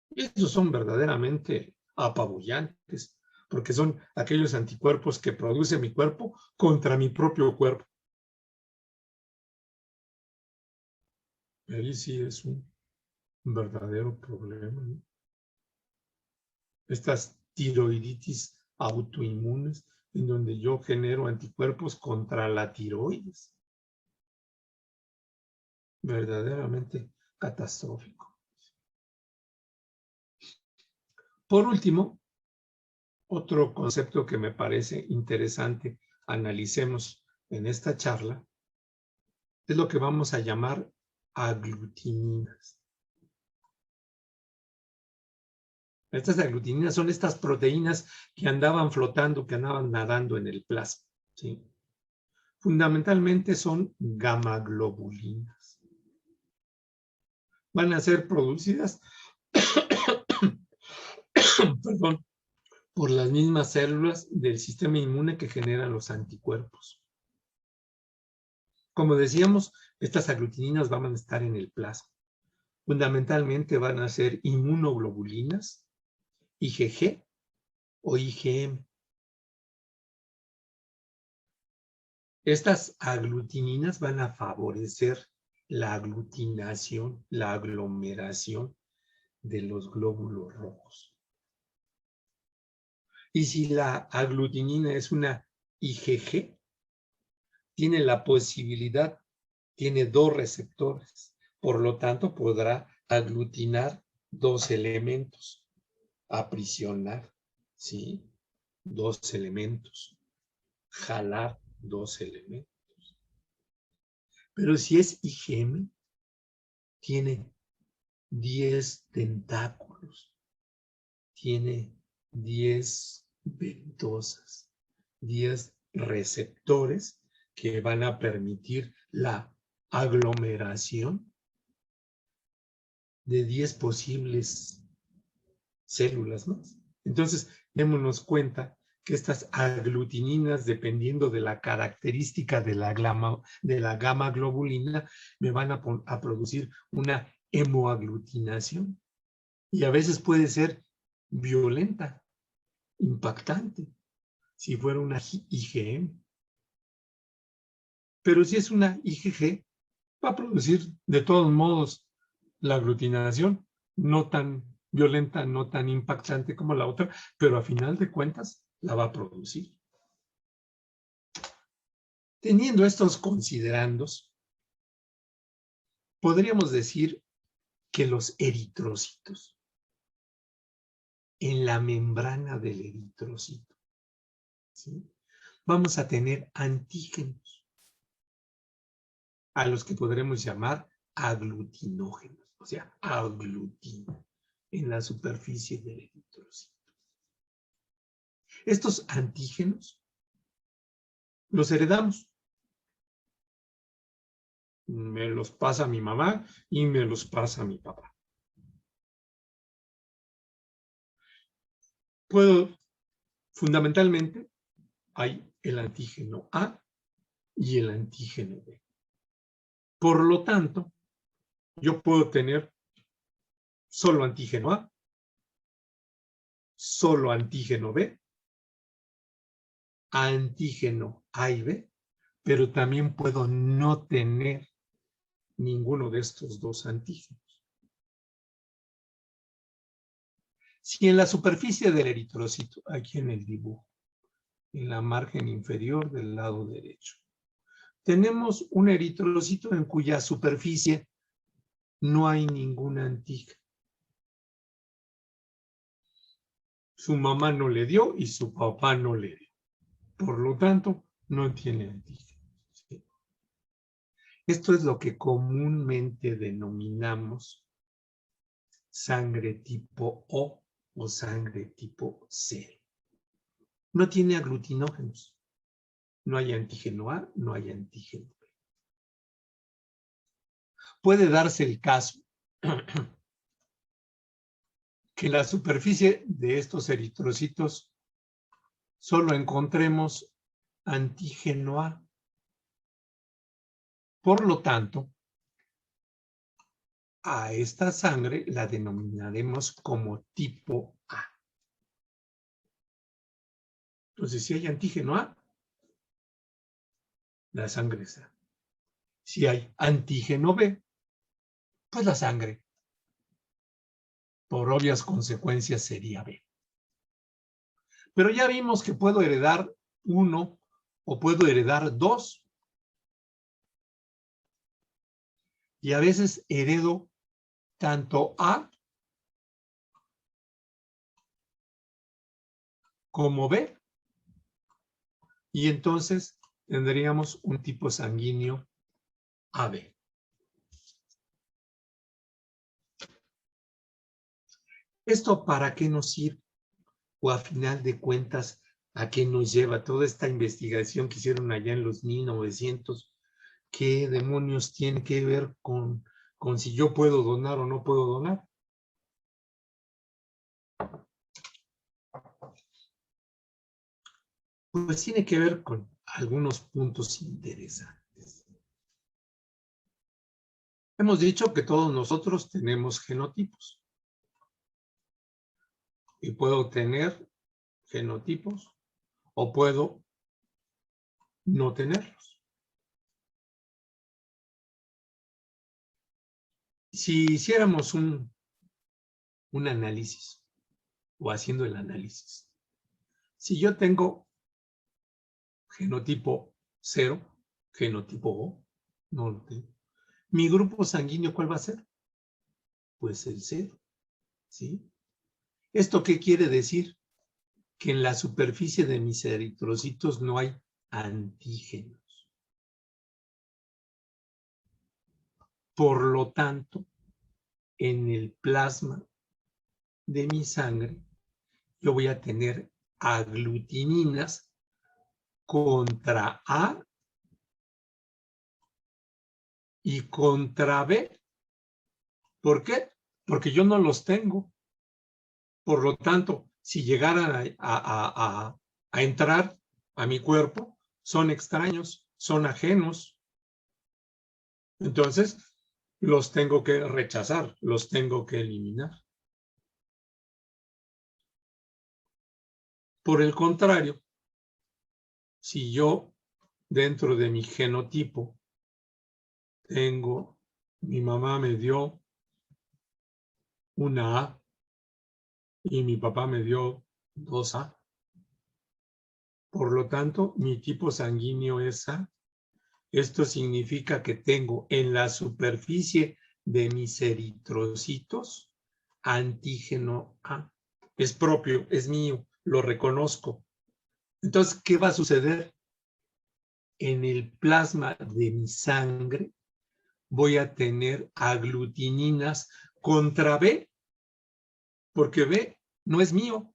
Y esos son verdaderamente apabullantes, porque son aquellos anticuerpos que produce mi cuerpo contra mi propio cuerpo. Ahí sí es un verdadero problema, ¿no? Estas tiroiditis autoinmunes, en donde yo genero anticuerpos contra la tiroides. Verdaderamente catastrófico. Por último, otro concepto que me parece interesante analicemos en esta charla es lo que vamos a llamar aglutininas. Estas aglutininas son estas proteínas que andaban flotando, que andaban nadando en el plasma, ¿sí? Fundamentalmente son gamaglobulinas. Van a ser producidas perdón, por las mismas células del sistema inmune que generan los anticuerpos. Como decíamos, estas aglutininas van a estar en el plasma. Fundamentalmente van a ser inmunoglobulinas, IgG o IgM. Estas aglutininas van a favorecer la aglutinación, la aglomeración de los glóbulos rojos. Y si la aglutinina es una IgG, tiene la posibilidad, tiene dos receptores, por lo tanto podrá aglutinar dos elementos, aprisionar, ¿sí? Dos elementos, jalar dos elementos. Pero si es IgM, tiene 10 tentáculos, tiene 10 ventosas, 10 receptores que van a permitir la aglomeración de 10 posibles células más. Entonces, démonos cuenta que estas aglutininas, dependiendo de la característica de la gamma globulina, me van a producir una hemoaglutinación. Y a veces puede ser violenta, impactante, si fuera una IgM. Pero si es una IgG, va a producir de todos modos la aglutinación, no tan violenta, no tan impactante como la otra, pero a final de cuentas la va a producir. Teniendo estos considerandos, podríamos decir que los eritrocitos, en la membrana del eritrocito, ¿sí? Vamos a tener antígenos, a los que podremos llamar aglutinógenos, o sea, aglutina en la superficie del eritrocito. Estos antígenos los heredamos. Me los pasa mi mamá y me los pasa mi papá. Fundamentalmente, hay el antígeno A y el antígeno B. Por lo tanto, yo puedo tener solo antígeno A, solo antígeno B, antígeno A y B, pero también puedo no tener ninguno de estos dos antígenos. Si en la superficie del eritrocito, aquí en el dibujo, en la margen inferior del lado derecho, tenemos un eritrocito en cuya superficie no hay ningún antígeno. Su mamá no le dio y su papá no le dio. Por lo tanto, no tiene antígeno. ¿Sí? Esto es lo que comúnmente denominamos sangre tipo O sangre tipo C. No tiene aglutinógenos. No hay antígeno A, no hay antígeno B. Puede darse el caso que en la superficie de estos eritrocitos solo encontremos antígeno A. Por lo tanto, a esta sangre la denominaremos como tipo A. Entonces, si hay antígeno A, la sangre es A. Si hay antígeno B, pues la sangre, por obvias consecuencias, sería B. Pero ya vimos que puedo heredar uno o puedo heredar dos. Y a veces heredo tanto A como B. Y entonces tendríamos un tipo sanguíneo AB. ¿Esto para qué nos sirve? O a final de cuentas, ¿a qué nos lleva toda esta investigación que hicieron allá en los 1900? ¿Qué demonios tiene que ver con si yo puedo donar o no puedo donar? Pues tiene que ver con algunos puntos interesantes. Hemos dicho que todos nosotros tenemos genotipos y puedo tener genotipos o puedo no tenerlos. Si hiciéramos un análisis o haciendo el análisis, si yo tengo genotipo 0, genotipo O, no lo tengo. ¿Mi grupo sanguíneo cuál va a ser? Pues el 0, ¿sí? ¿Esto qué quiere decir? Que en la superficie de mis eritrocitos no hay antígenos. Por lo tanto, en el plasma de mi sangre, yo voy a tener aglutininas contra A y contra B. ¿Por qué? Porque yo no los tengo. Por lo tanto, si llegaran a entrar a mi cuerpo, son extraños, son ajenos. Entonces, los tengo que rechazar, los tengo que eliminar. Por el contrario, si yo dentro de mi genotipo tengo, mi mamá me dio una A y mi papá me dio 2A, por lo tanto, mi tipo sanguíneo es A. Esto significa que tengo en la superficie de mis eritrocitos antígeno A. Es propio, es mío, lo reconozco. Entonces, ¿qué va a suceder? En el plasma de mi sangre voy a tener aglutininas contra B, porque B no es mío.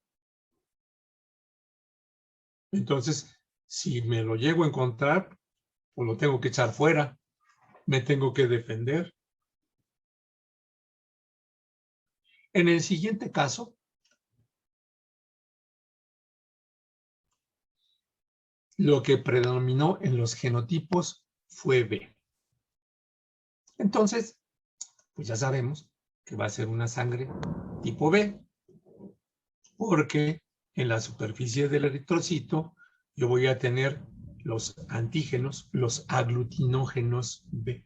Entonces, si me lo llego a encontrar, pues lo tengo que echar fuera, me tengo que defender. En el siguiente caso, lo que predominó en los genotipos fue B. Entonces, pues ya sabemos que va a ser una sangre tipo B, porque en la superficie del eritrocito yo voy a tener los antígenos, los aglutinógenos B.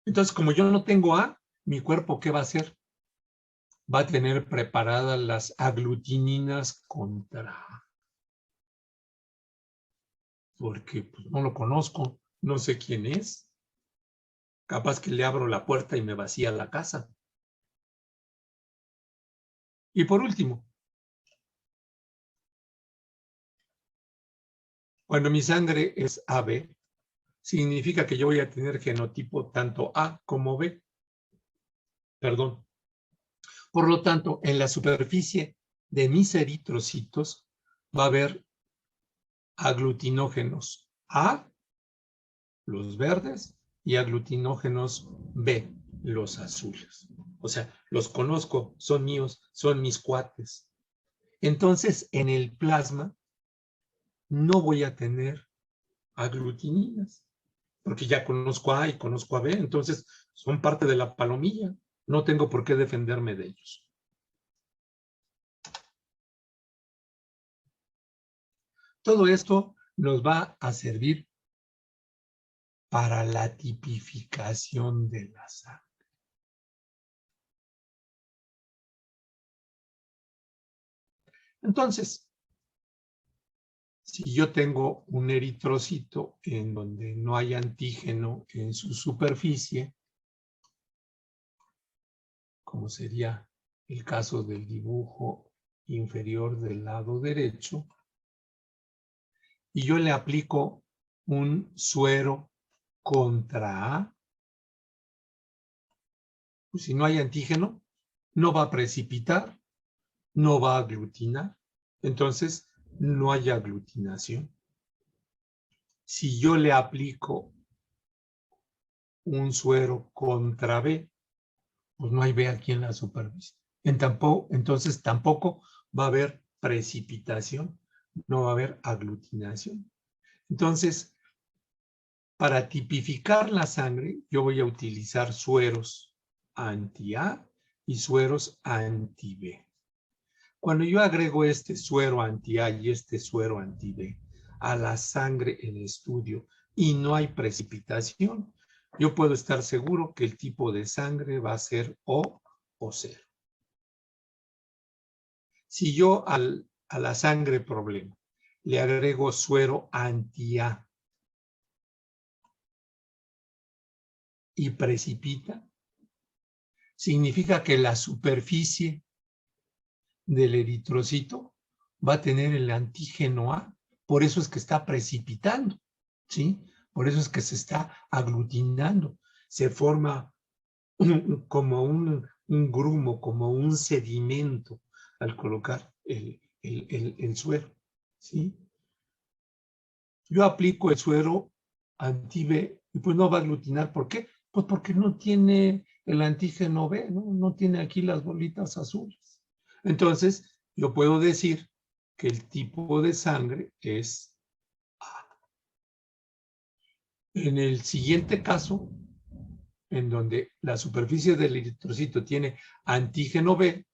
Entonces, como yo no tengo A, mi cuerpo, ¿qué va a hacer? Va a tener preparadas las aglutininas contra A. Porque pues, no lo conozco, no sé quién es. Capaz que le abro la puerta y me vacía la casa. Y por último, cuando mi sangre es AB, significa que yo voy a tener genotipo tanto A como B. Perdón. Por lo tanto, en la superficie de mis eritrocitos va a haber aglutinógenos A, los verdes, y aglutinógenos B, los azules. O sea, los conozco, son míos, son mis cuates. Entonces, en el plasma no voy a tener aglutininas, porque ya conozco a A y conozco a B, entonces son parte de la palomilla. No tengo por qué defenderme de ellos. Todo esto nos va a servir para la tipificación de la sangre. Entonces, si yo tengo un eritrocito en donde no hay antígeno en su superficie, como sería el caso del dibujo inferior del lado derecho, y yo le aplico un suero contra A, pues si no hay antígeno, no va a precipitar, no va a aglutinar. Entonces, no hay aglutinación. Si yo le aplico un suero contra B, pues no hay B aquí en la superficie. Entonces tampoco va a haber precipitación, no va a haber aglutinación. Entonces, para tipificar la sangre, yo voy a utilizar sueros anti-A y sueros anti-B. Cuando yo agrego este suero anti-A y este suero anti-B a la sangre en estudio y no hay precipitación, yo puedo estar seguro que el tipo de sangre va a ser O o 0. Si yo a la sangre problema le agrego suero anti-A y precipita, significa que la superficie del eritrocito va a tener el antígeno A, por eso es que está precipitando, ¿sí? Por eso es que se está aglutinando, se forma como un grumo, como un sedimento al colocar el suero, ¿sí? Yo aplico el suero anti-B y pues no va a aglutinar. ¿Por qué? Pues porque no tiene el antígeno B, ¿no? No tiene aquí las bolitas azules. Entonces, yo puedo decir que el tipo de sangre es A. En el siguiente caso, en donde la superficie del eritrocito tiene antígeno B,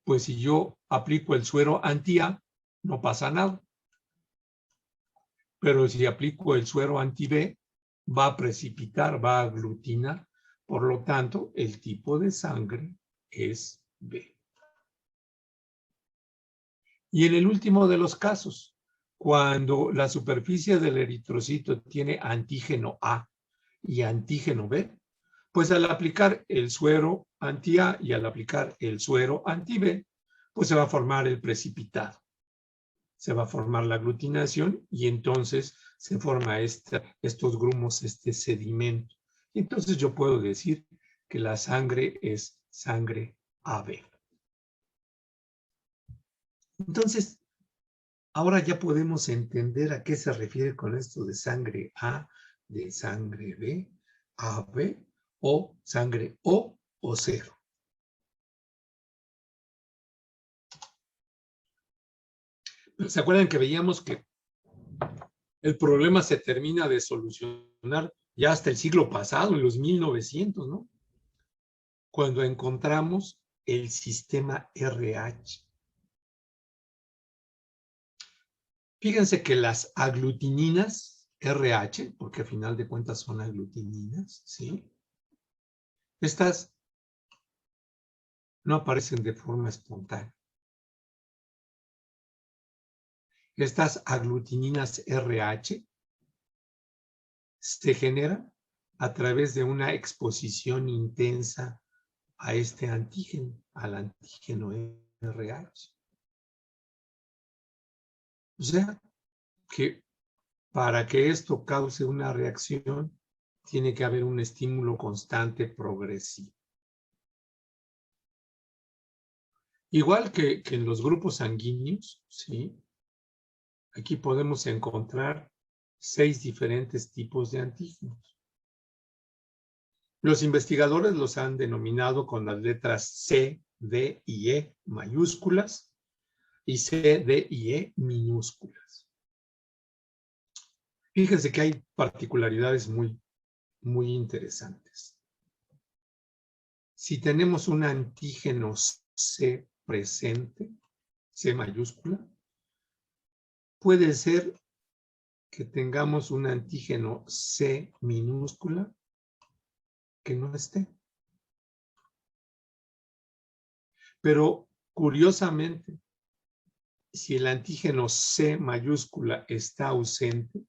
pues si yo aplico el suero anti-A, no pasa nada. Pero si aplico el suero anti-B, va a precipitar, va a aglutinar. Por lo tanto, el tipo de sangre es B. Y en el último de los casos, cuando la superficie del eritrocito tiene antígeno A y antígeno B, pues al aplicar el suero anti-A y al aplicar el suero anti-B, pues se va a formar el precipitado. Se va a formar la aglutinación y entonces se forma estos grumos, este sedimento. Y entonces yo puedo decir que la sangre es sangre AB. Entonces, ahora ya podemos entender a qué se refiere con esto de sangre A, de sangre B, AB o sangre O 0. ¿Se acuerdan que veíamos que el problema se termina de solucionar ya hasta el siglo pasado, en los 1900, ¿no? Cuando encontramos el sistema RH. Fíjense que las aglutininas RH, porque a final de cuentas son aglutininas, ¿sí? Estas no aparecen de forma espontánea. Estas aglutininas RH se generan a través de una exposición intensa a este antígeno, al antígeno RH. O sea, que para que esto cause una reacción, tiene que haber un estímulo constante progresivo. Igual que en los grupos sanguíneos, ¿sí? Aquí podemos encontrar 6 diferentes tipos de antígenos. Los investigadores los han denominado con las letras C, D y E mayúsculas y C, D y E minúsculas. Fíjense que hay particularidades muy interesantes. Si tenemos un antígeno C presente, C mayúscula, puede ser que tengamos un antígeno C minúscula que no esté. Pero curiosamente, si el antígeno C mayúscula está ausente,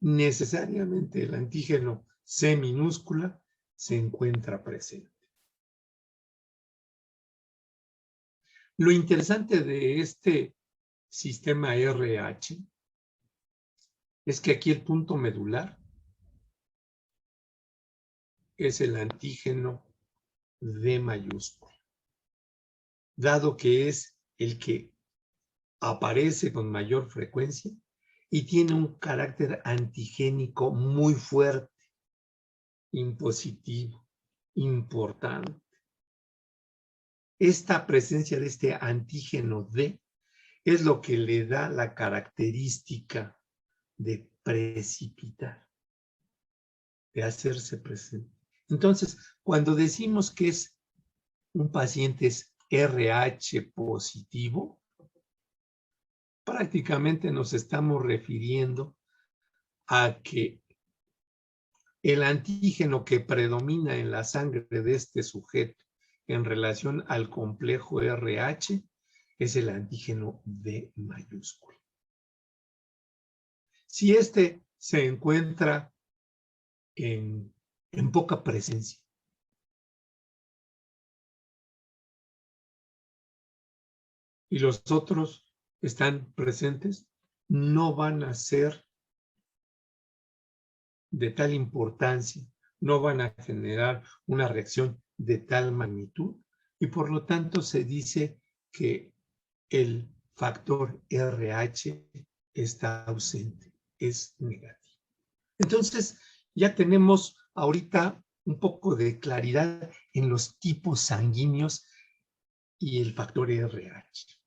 necesariamente el antígeno C minúscula se encuentra presente. Lo interesante de este sistema RH es que aquí el punto medular es el antígeno D mayúscula, dado que es el que aparece con mayor frecuencia y tiene un carácter antigénico muy fuerte, impositivo, importante. Esta presencia de este antígeno D es lo que le da la característica de precipitar, de hacerse presente. Entonces, cuando decimos que un paciente es RH positivo, prácticamente nos estamos refiriendo a que el antígeno que predomina en la sangre de este sujeto en relación al complejo RH es el antígeno D mayúscula. Si este se encuentra en poca presencia, y los otros están presentes, no van a ser de tal importancia, no van a generar una reacción de tal magnitud, y por lo tanto se dice que el factor RH está ausente, es negativo. Entonces, ya tenemos ahorita un poco de claridad en los tipos sanguíneos y el factor RH.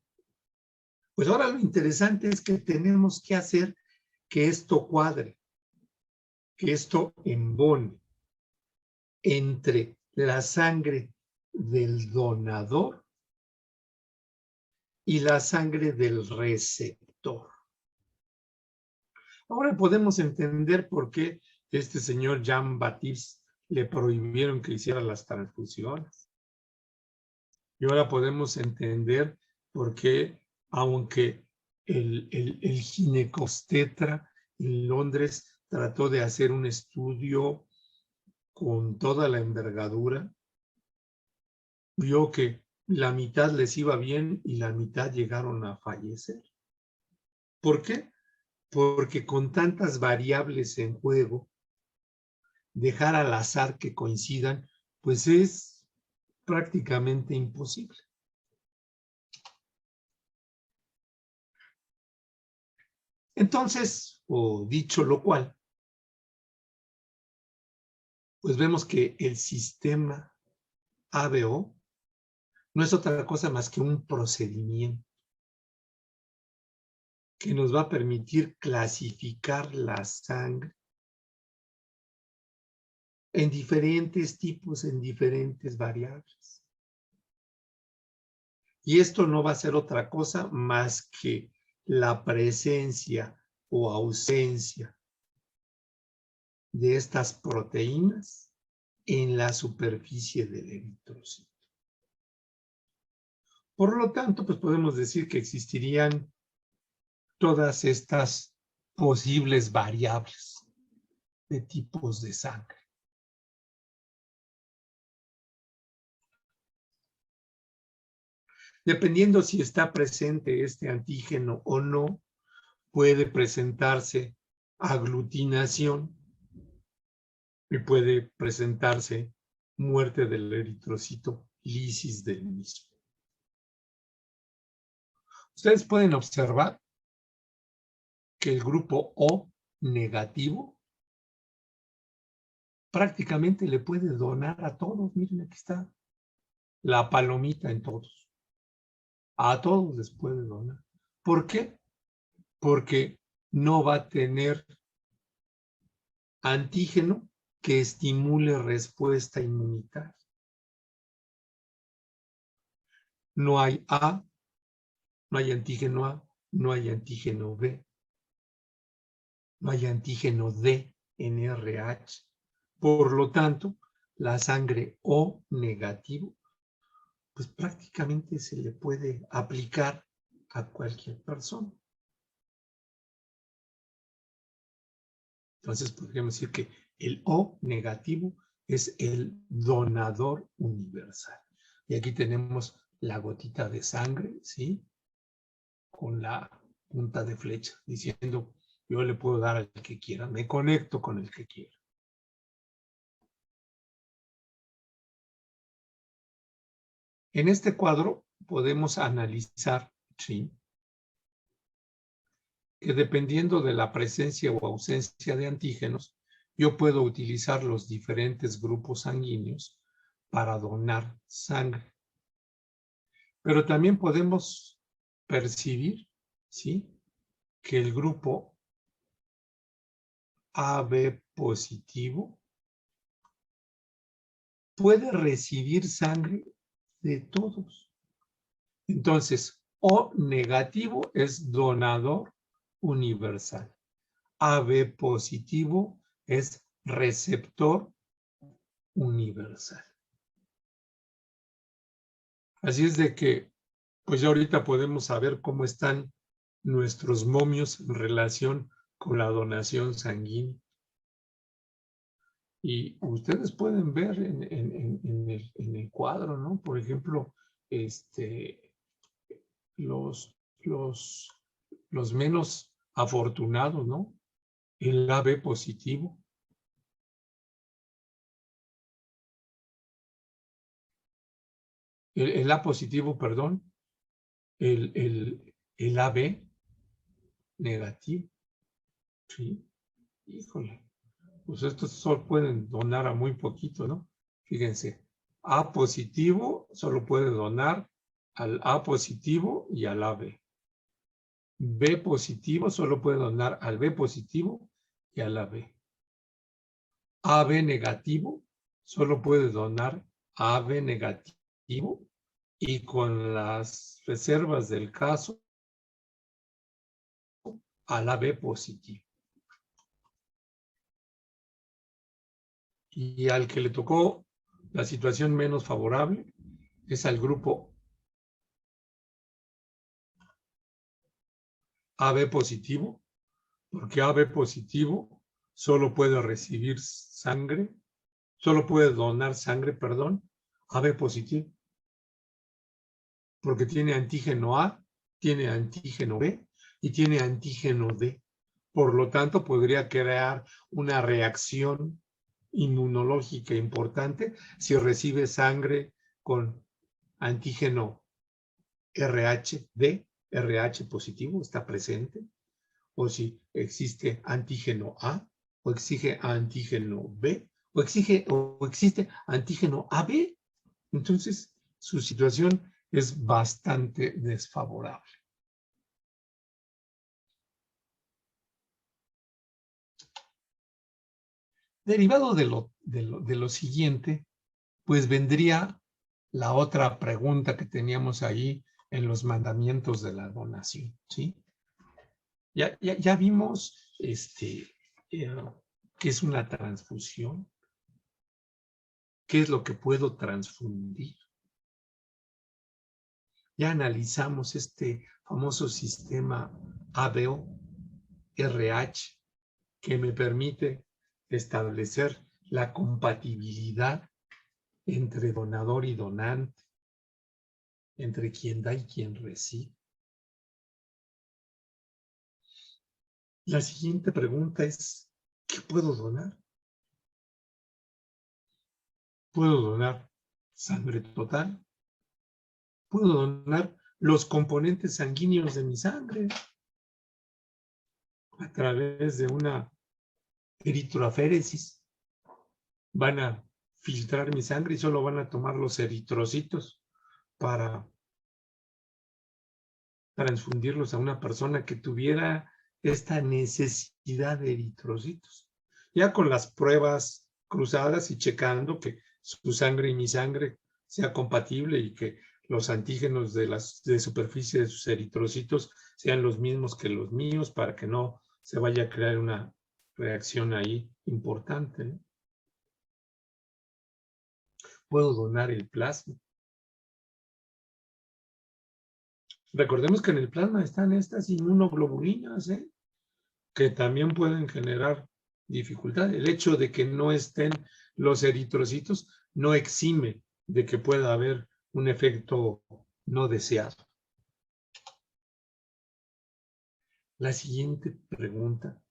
Pues ahora lo interesante es que tenemos que hacer que esto cuadre, que esto embone entre la sangre del donador y la sangre del receptor. Ahora podemos entender por qué este señor Jean-Baptiste le prohibieron que hiciera las transfusiones. Y ahora podemos entender por qué, aunque el ginecobstetra en Londres trató de hacer un estudio con toda la envergadura, vio que la mitad les iba bien y la mitad llegaron a fallecer. ¿Por qué? Porque con tantas variables en juego, dejar al azar que coincidan, pues es prácticamente imposible. Entonces, o dicho lo cual, pues vemos que el sistema ABO no es otra cosa más que un procedimiento que nos va a permitir clasificar la sangre en diferentes tipos, en diferentes variables. Y esto no va a ser otra cosa más que la presencia o ausencia de estas proteínas en la superficie del eritrocito. Por lo tanto, pues podemos decir que existirían todas estas posibles variables de tipos de sangre. Dependiendo si está presente este antígeno o no, puede presentarse aglutinación y puede presentarse muerte del eritrocito, lisis del mismo. Ustedes pueden observar que el grupo O negativo prácticamente le puede donar a todos. Miren, aquí está la palomita en todos. A todos les puede donar. ¿Por qué? Porque no va a tener antígeno que estimule respuesta inmunitaria. No hay A, no hay antígeno A, no hay antígeno B, no hay antígeno D en RH. Por lo tanto, la sangre O negativo, pues prácticamente se le puede aplicar a cualquier persona. Entonces podríamos decir que el O negativo es el donador universal. Y aquí tenemos la gotita de sangre, ¿sí? Con la punta de flecha, diciendo, yo le puedo dar al que quiera, me conecto con el que quiera. En este cuadro podemos analizar, ¿sí?, que dependiendo de la presencia o ausencia de antígenos, yo puedo utilizar los diferentes grupos sanguíneos para donar sangre. Pero también podemos percibir, ¿sí?, que el grupo AB positivo puede recibir sangre de todos. Entonces, O negativo es donador universal. AB positivo es receptor universal. Así es de que, pues ya ahorita podemos saber cómo están nuestros momios en relación con la donación sanguínea. Y ustedes pueden ver en el cuadro, ¿no? Por ejemplo, los menos afortunados, ¿no? El AB positivo. El A positivo, perdón. El AB negativo. Sí. Híjole. Pues estos solo pueden donar a muy poquito, ¿no? Fíjense. A positivo solo puede donar al A positivo y al AB. B positivo solo puede donar al B positivo y al AB. AB negativo solo puede donar a AB negativo y con las reservas del caso al AB positivo. Y al que le tocó la situación menos favorable es al grupo AB positivo, porque AB positivo solo puede recibir sangre, solo puede donar sangre, perdón, AB positivo, porque tiene antígeno A, tiene antígeno B y tiene antígeno D. Por lo tanto, podría crear una reacción inmunológica importante si recibe sangre con antígeno RH-D, RH positivo, está presente, o si existe antígeno A, o exige antígeno B, o existe antígeno AB. Entonces, su situación es bastante desfavorable. Derivado de lo siguiente, pues vendría la otra pregunta que teníamos ahí en los mandamientos de la donación, ¿sí? Ya vimos qué es una transfusión, qué es lo que puedo transfundir. Ya analizamos este famoso sistema ABO-RH que me permite establecer la compatibilidad entre donador y donante, entre quien da y quien recibe. La siguiente pregunta es, ¿qué puedo donar? ¿Puedo donar sangre total? ¿Puedo donar los componentes sanguíneos de mi sangre a través de una eritroaféresis? Van a filtrar mi sangre y solo van a tomar los eritrocitos para transfundirlos a una persona que tuviera esta necesidad de eritrocitos. Ya con las pruebas cruzadas y checando que su sangre y mi sangre sea compatible y que los antígenos de superficie de sus eritrocitos sean los mismos que los míos para que no se vaya a crear una reacción ahí importante, ¿no? Puedo donar el plasma. Recordemos que en el plasma están estas inmunoglobulinas, que también pueden generar dificultad. El hecho de que no estén los eritrocitos no exime de que pueda haber un efecto no deseado. La siguiente pregunta,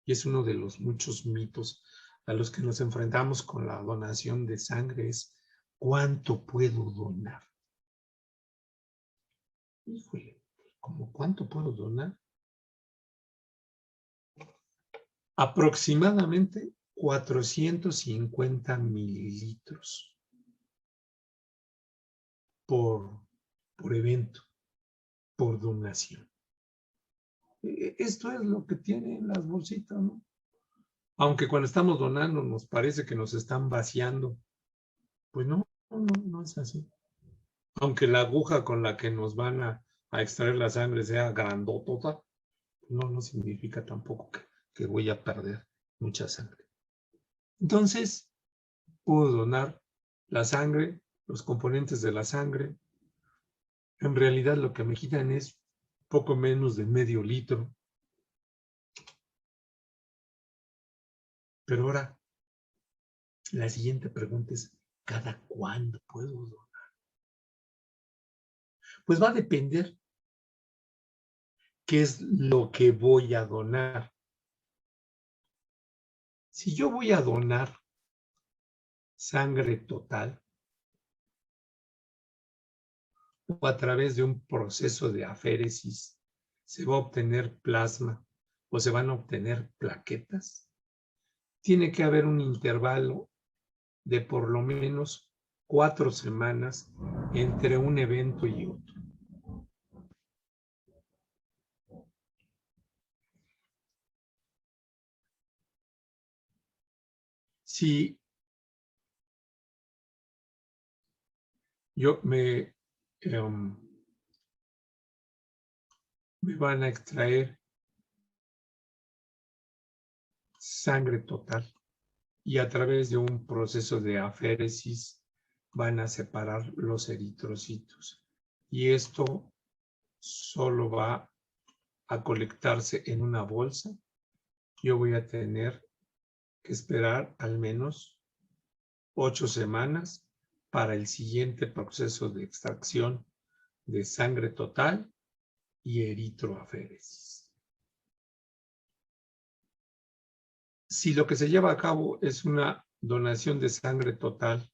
y es uno de los muchos mitos a los que nos enfrentamos con la donación de sangre, es ¿cuánto puedo donar? Híjole, ¿cómo cuánto puedo donar? Aproximadamente 450 mililitros por evento, por donación. Esto es lo que tienen las bolsitas, ¿no? Aunque cuando estamos donando nos parece que nos están vaciando, pues no es así. Aunque la aguja con la que nos van a extraer la sangre sea grandotota, no significa tampoco que voy a perder mucha sangre. Entonces, puedo donar la sangre, los componentes de la sangre. En realidad lo que me quitan es poco menos de medio litro. Pero ahora, la siguiente pregunta es, ¿cada cuándo puedo donar? Pues va a depender qué es lo que voy a donar. Si yo voy a donar sangre total o a través de un proceso de aféresis se va a obtener plasma o se van a obtener plaquetas, tiene que haber un intervalo de por lo menos 4 semanas entre un evento y otro. Si me van a extraer sangre total y a través de un proceso de aféresis van a separar los eritrocitos. Y esto solo va a colectarse en una bolsa. Yo voy a tener que esperar al menos 8 semanas para el siguiente proceso de extracción de sangre total y eritroaféresis. Si lo que se lleva a cabo es una donación de sangre total,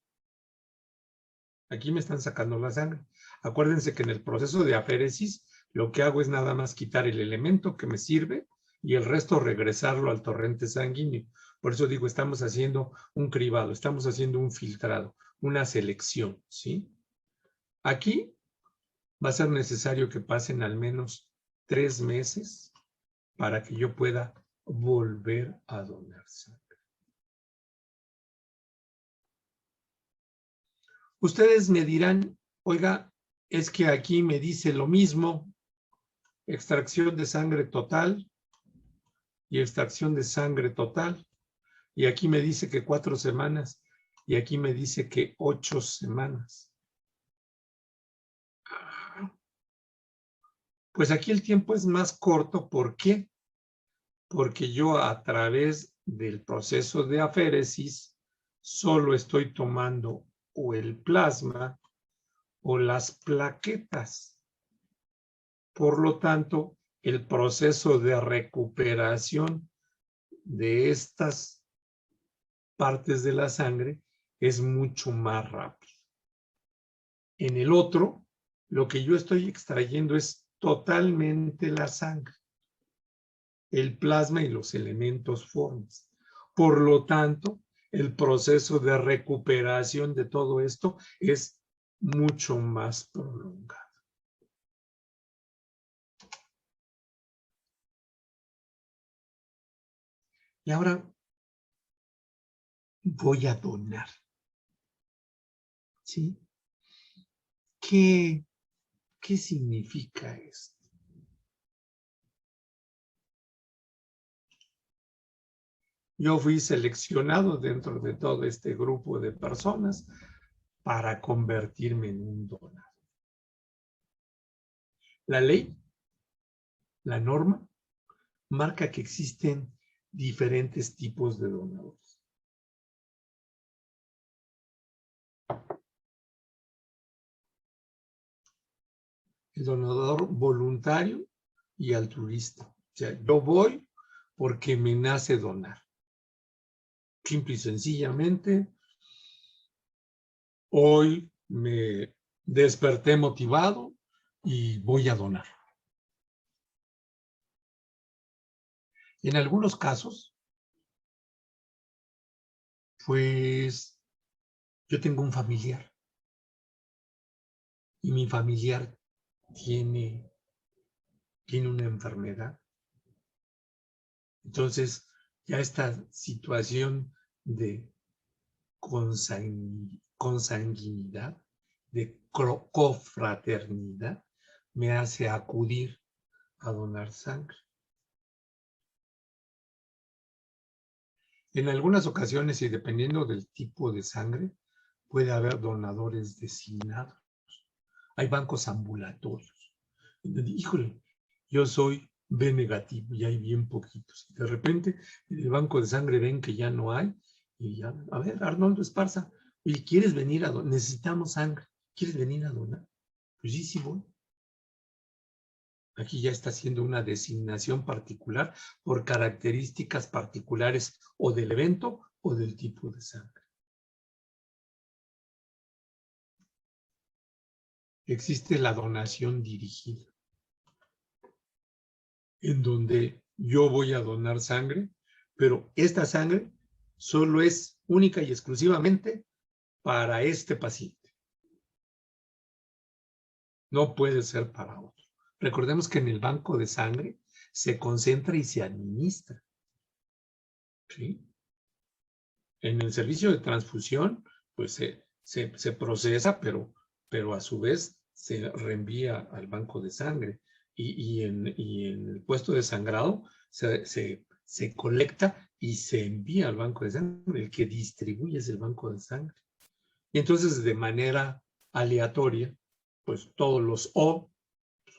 aquí me están sacando la sangre. Acuérdense que en el proceso de aféresis lo que hago es nada más quitar el elemento que me sirve y el resto regresarlo al torrente sanguíneo. Por eso digo, estamos haciendo un cribado, estamos haciendo un filtrado, una selección, ¿sí? Aquí va a ser necesario que pasen al menos 3 meses para que yo pueda volver a donar sangre. Ustedes me dirán, oiga, es que aquí me dice lo mismo, extracción de sangre total y extracción de sangre total, y aquí me dice que 4 semanas, y aquí me dice que 8 semanas. Pues aquí el tiempo es más corto, ¿por qué? Porque yo a través del proceso de aféresis solo estoy tomando o el plasma o las plaquetas. Por lo tanto, el proceso de recuperación de estas partes de la sangre es mucho más rápido. En el otro, lo que yo estoy extrayendo es totalmente la sangre, el plasma y los elementos formes. Por lo tanto, el proceso de recuperación de todo esto es mucho más prolongado. Y ahora voy a donar. ¿Sí? ¿Qué significa esto? Yo fui seleccionado dentro de todo este grupo de personas para convertirme en un donador. La ley, la norma, marca que existen diferentes tipos de donadores. El donador voluntario y altruista. O sea, yo voy porque me nace donar. Simple y sencillamente, hoy me desperté motivado, y voy a donar. En algunos casos, pues yo tengo un familiar y mi familiar tiene una enfermedad. Entonces, ya esta situación de consanguinidad, de cofraternidad, me hace acudir a donar sangre. En algunas ocasiones, y dependiendo del tipo de sangre, puede haber donadores designados. Hay bancos ambulatorios. Híjole, yo soy B negativo y hay bien poquitos. De repente, en el banco de sangre ven que ya no hay y ya, a ver, Arnoldo Esparza, oye, ¿quieres venir a donar? Necesitamos sangre. ¿Quieres venir a donar? Pues sí, sí voy. Aquí ya está haciendo una designación particular por características particulares o del evento o del tipo de sangre. Existe la donación dirigida, en donde yo voy a donar sangre, pero esta sangre solo es única y exclusivamente para este paciente. No puede ser para otro. Recordemos que en el banco de sangre se concentra y se administra. ¿Sí? En el servicio de transfusión, pues se procesa, pero a su vez se reenvía al banco de sangre. Y en el puesto de sangrado se colecta y se envía al banco de sangre. El que distribuye es el banco de sangre. Y entonces, de manera aleatoria, pues todos los O,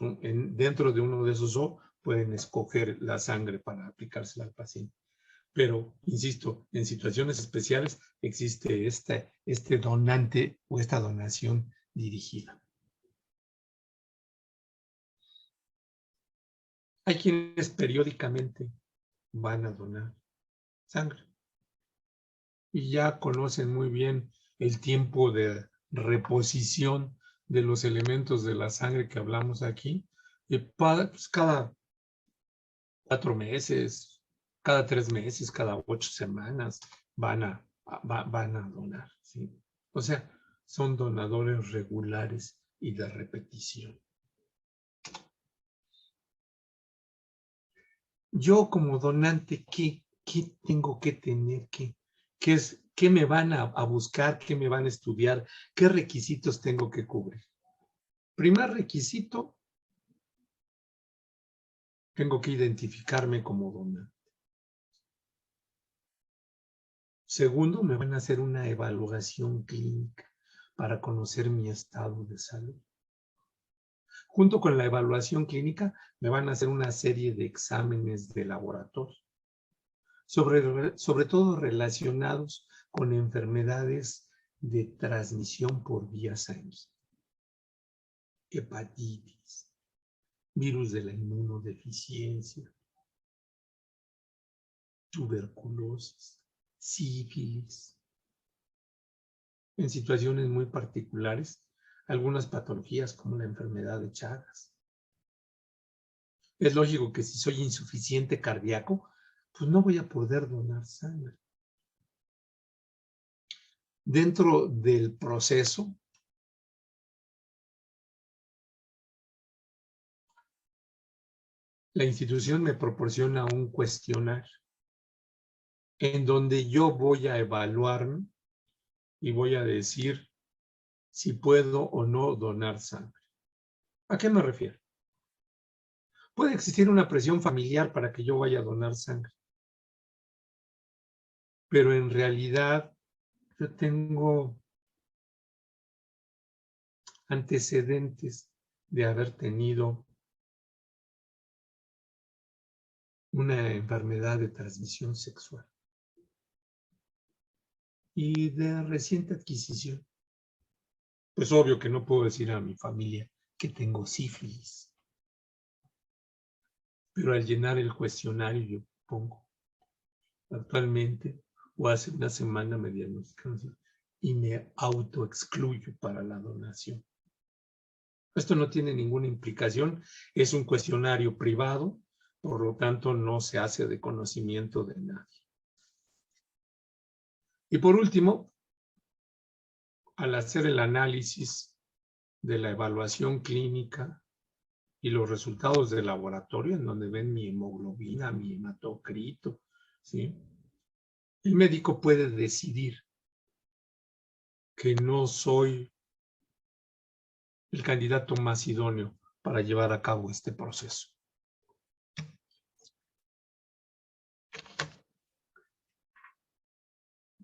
dentro de uno de esos O, pueden escoger la sangre para aplicársela al paciente. Pero, insisto, en situaciones especiales existe este donante o esta donación dirigida. Hay quienes periódicamente van a donar sangre y ya conocen muy bien el tiempo de reposición de los elementos de la sangre que hablamos aquí. Pues cada 4 meses, cada 3 meses, cada 8 semanas van a donar, ¿sí? O sea, son donadores regulares y de repetición. Yo como donante, ¿qué tengo que tener? ¿Qué me van a buscar? ¿Qué me van a estudiar? ¿Qué requisitos tengo que cubrir? Primer requisito, tengo que identificarme como donante. Segundo, me van a hacer una evaluación clínica para conocer mi estado de salud. Junto con la evaluación clínica, me van a hacer una serie de exámenes de laboratorio, sobre todo relacionados con enfermedades de transmisión por vía sanguínea, hepatitis, virus de la inmunodeficiencia, tuberculosis, sífilis. En situaciones muy particulares, algunas patologías como la enfermedad de Chagas. Es lógico que si soy insuficiente cardíaco, pues no voy a poder donar sangre. Dentro del proceso, la institución me proporciona un cuestionario en donde yo voy a evaluarme y voy a decir si puedo o no donar sangre. ¿A qué me refiero? Puede existir una presión familiar para que yo vaya a donar sangre, pero en realidad yo tengo antecedentes de haber tenido una enfermedad de transmisión sexual y de reciente adquisición. Pues obvio que no puedo decir a mi familia que tengo sífilis, pero al llenar el cuestionario yo pongo actualmente o hace una semana me diagnosticaron y me autoexcluyo para la donación. Esto no tiene ninguna implicación, es un cuestionario privado, por lo tanto no se hace de conocimiento de nadie. Y por último, al hacer el análisis de la evaluación clínica y los resultados del laboratorio, en donde ven mi hemoglobina, mi hematocrito, ¿sí? El médico puede decidir que no soy el candidato más idóneo para llevar a cabo este proceso.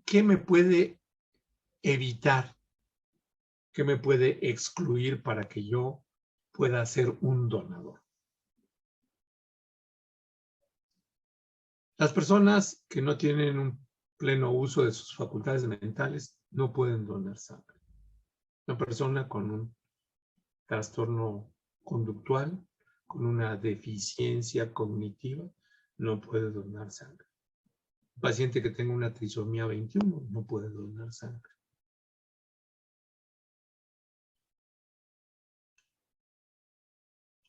¿Qué me puede evitar? ¿Qué me puede excluir para que yo pueda ser un donador? Las personas que no tienen un pleno uso de sus facultades mentales no pueden donar sangre. Una persona con un trastorno conductual, con una deficiencia cognitiva, no puede donar sangre. Un paciente que tenga una trisomía 21 no puede donar sangre.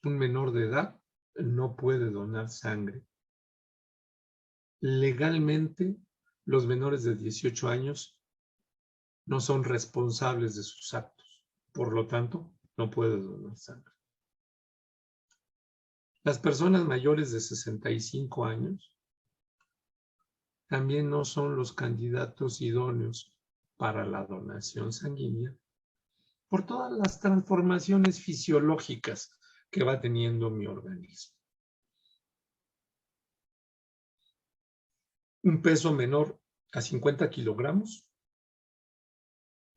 Un menor de edad no puede donar sangre. Legalmente, los menores de 18 años no son responsables de sus actos. Por lo tanto, no puede donar sangre. Las personas mayores de 65 años también no son los candidatos idóneos para la donación sanguínea por todas las transformaciones fisiológicas que va teniendo mi organismo. Un peso menor a 50 kilogramos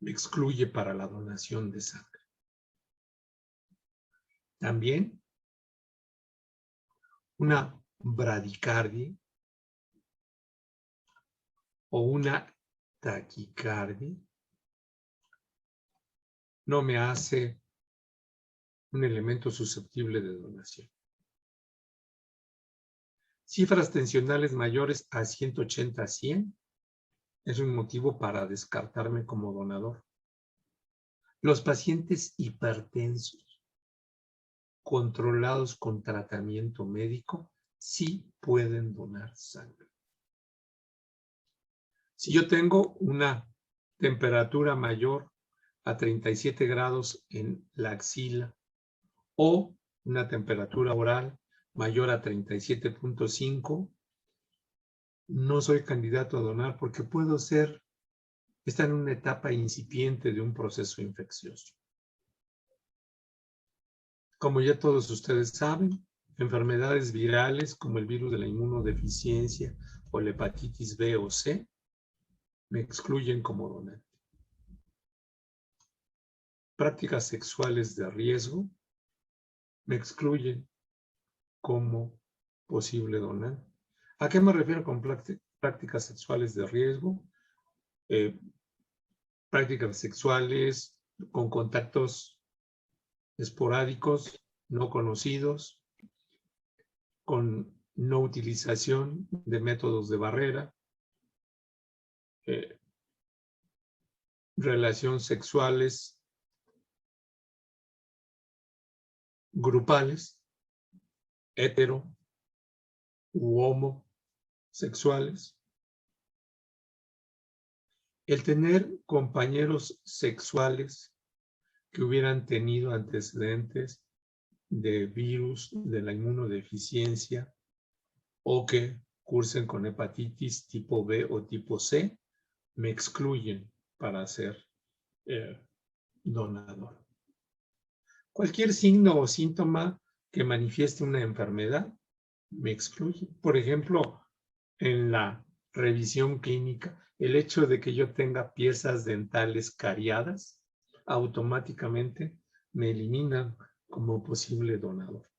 me excluye para la donación de sangre. También una bradicardia o una taquicardia no me hace un elemento susceptible de donación. Cifras tensionales mayores a 180/100 es un motivo para descartarme como donador. Los pacientes hipertensos controlados con tratamiento médico sí pueden donar sangre. Si yo tengo una temperatura mayor a 37 grados en la axila o una temperatura oral mayor a 37.5, no soy candidato a donar porque puedo estar en una etapa incipiente de un proceso infeccioso. Como ya todos ustedes saben, enfermedades virales como el virus de la inmunodeficiencia o la hepatitis B o C me excluyen como donante. Prácticas sexuales de riesgo me excluyen como posible donante. ¿A qué me refiero con prácticas sexuales de riesgo? Prácticas sexuales con contactos esporádicos, no conocidos, con no utilización de métodos de barrera, relaciones sexuales grupales, hetero u homosexuales. El tener compañeros sexuales que hubieran tenido antecedentes de virus de la inmunodeficiencia o que cursen con hepatitis tipo B o tipo C, me excluyen para ser donador. Cualquier signo o síntoma que manifieste una enfermedad me excluye. Por ejemplo, en la revisión clínica, el hecho de que yo tenga piezas dentales cariadas automáticamente me eliminan como posible donador.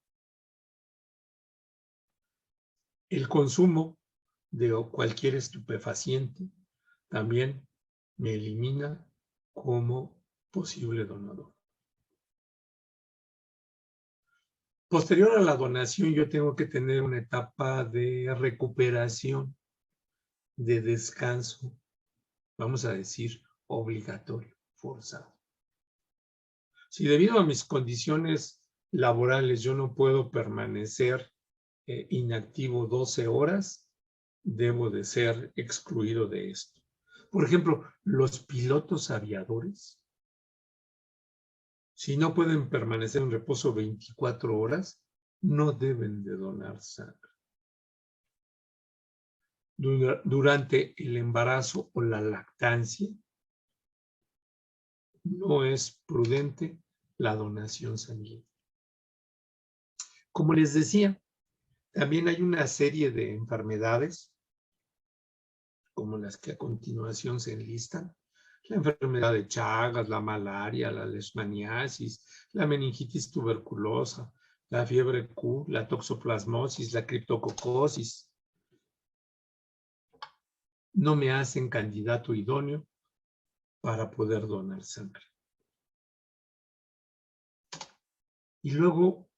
El consumo de cualquier estupefaciente también me elimina como posible donador. Posterior a la donación, yo tengo que tener una etapa de recuperación, de descanso, vamos a decir, obligatorio, forzado. Si debido a mis condiciones laborales yo no puedo permanecer inactivo 12 horas, debo de ser excluido de esto. Por ejemplo, los pilotos aviadores, si no pueden permanecer en reposo 24 horas, no deben de donar sangre. Durante el embarazo o la lactancia, no es prudente la donación sanguínea. Como les decía, también hay una serie de enfermedades, como las que a continuación se enlistan: la enfermedad de Chagas, la malaria, la leishmaniasis, la meningitis tuberculosa, la fiebre Q, la toxoplasmosis, la criptococosis. No me hacen candidato idóneo para poder donar sangre. Y luego,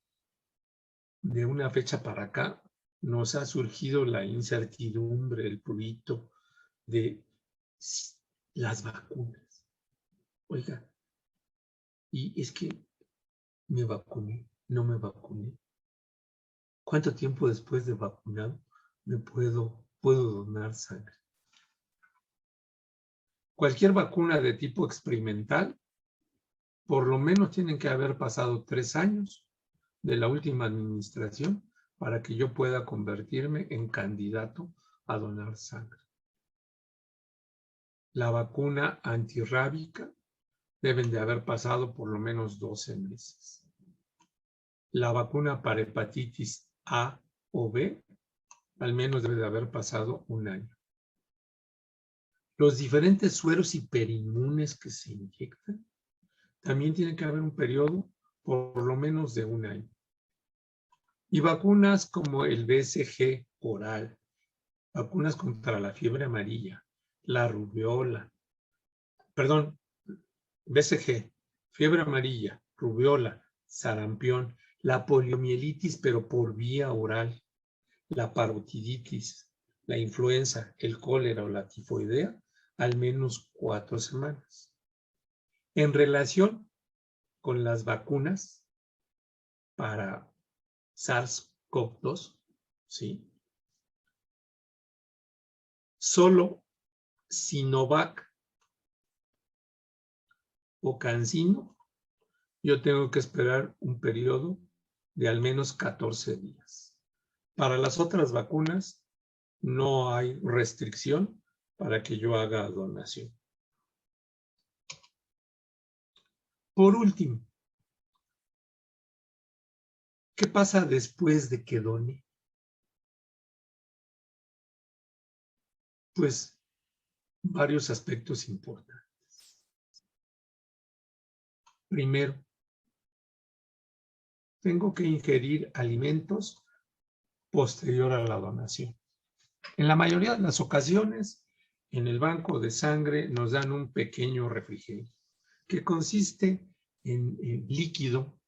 de una fecha para acá, nos ha surgido la incertidumbre, el prurito de las vacunas. Oiga, y es que me vacuné, no me vacuné. ¿Cuánto tiempo después de vacunado puedo donar sangre? Cualquier vacuna de tipo experimental, por lo menos tienen que haber pasado 3 años de la última administración para que yo pueda convertirme en candidato a donar sangre. La vacuna antirrábica deben de haber pasado por lo menos 12 meses. La vacuna para hepatitis A o B al menos debe de haber pasado 1 año. Los diferentes sueros hiperinmunes que se inyectan también tiene que haber un periodo por lo menos de 1 año. Y vacunas como el BCG oral, vacunas contra la fiebre amarilla, la rubiola, BCG, fiebre amarilla, rubiola, sarampión, la poliomielitis pero por vía oral, la parotiditis, la influenza, el cólera o la tifoidea, al menos 4 semanas. En relación con las vacunas para SARS-CoV-2, ¿sí? Solo Sinovac o CanSino, yo tengo que esperar un periodo de al menos 14 días. Para las otras vacunas no hay restricción para que yo haga donación. Por último, ¿qué pasa después de que done? Pues varios aspectos importantes. Primero, tengo que ingerir alimentos posterior a la donación. En la mayoría de las ocasiones, en el banco de sangre nos dan un pequeño refrigerio que consiste en líquido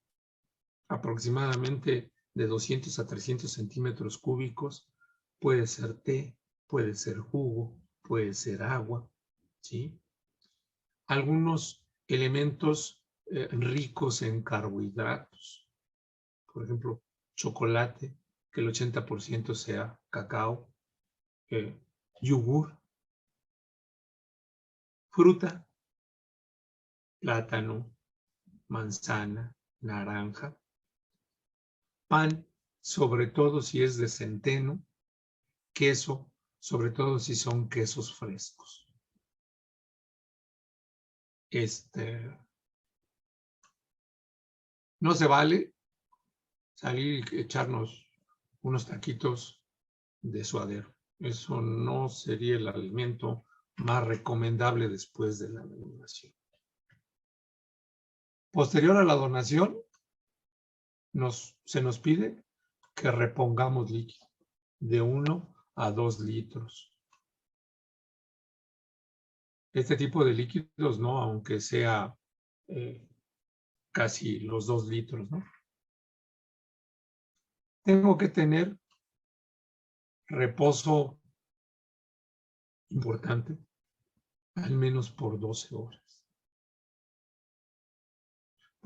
aproximadamente de 200 a 300 centímetros cúbicos. Puede ser té, puede ser jugo, puede ser agua, ¿sí? Algunos elementos ricos en carbohidratos, por ejemplo, chocolate, que el 80% sea cacao, yogur, fruta, plátano, manzana, naranja, pan, sobre todo si es de centeno, queso, sobre todo si son quesos frescos. No se vale salir y echarnos unos taquitos de suadero. Eso no sería el alimento más recomendable después de la donación. Posterior a la donación, se nos pide que repongamos líquido de 1 a 2 litros. Este tipo de líquidos, ¿no? Aunque sea casi los 2 litros, ¿no? Tengo que tener reposo importante, al menos por 12 horas.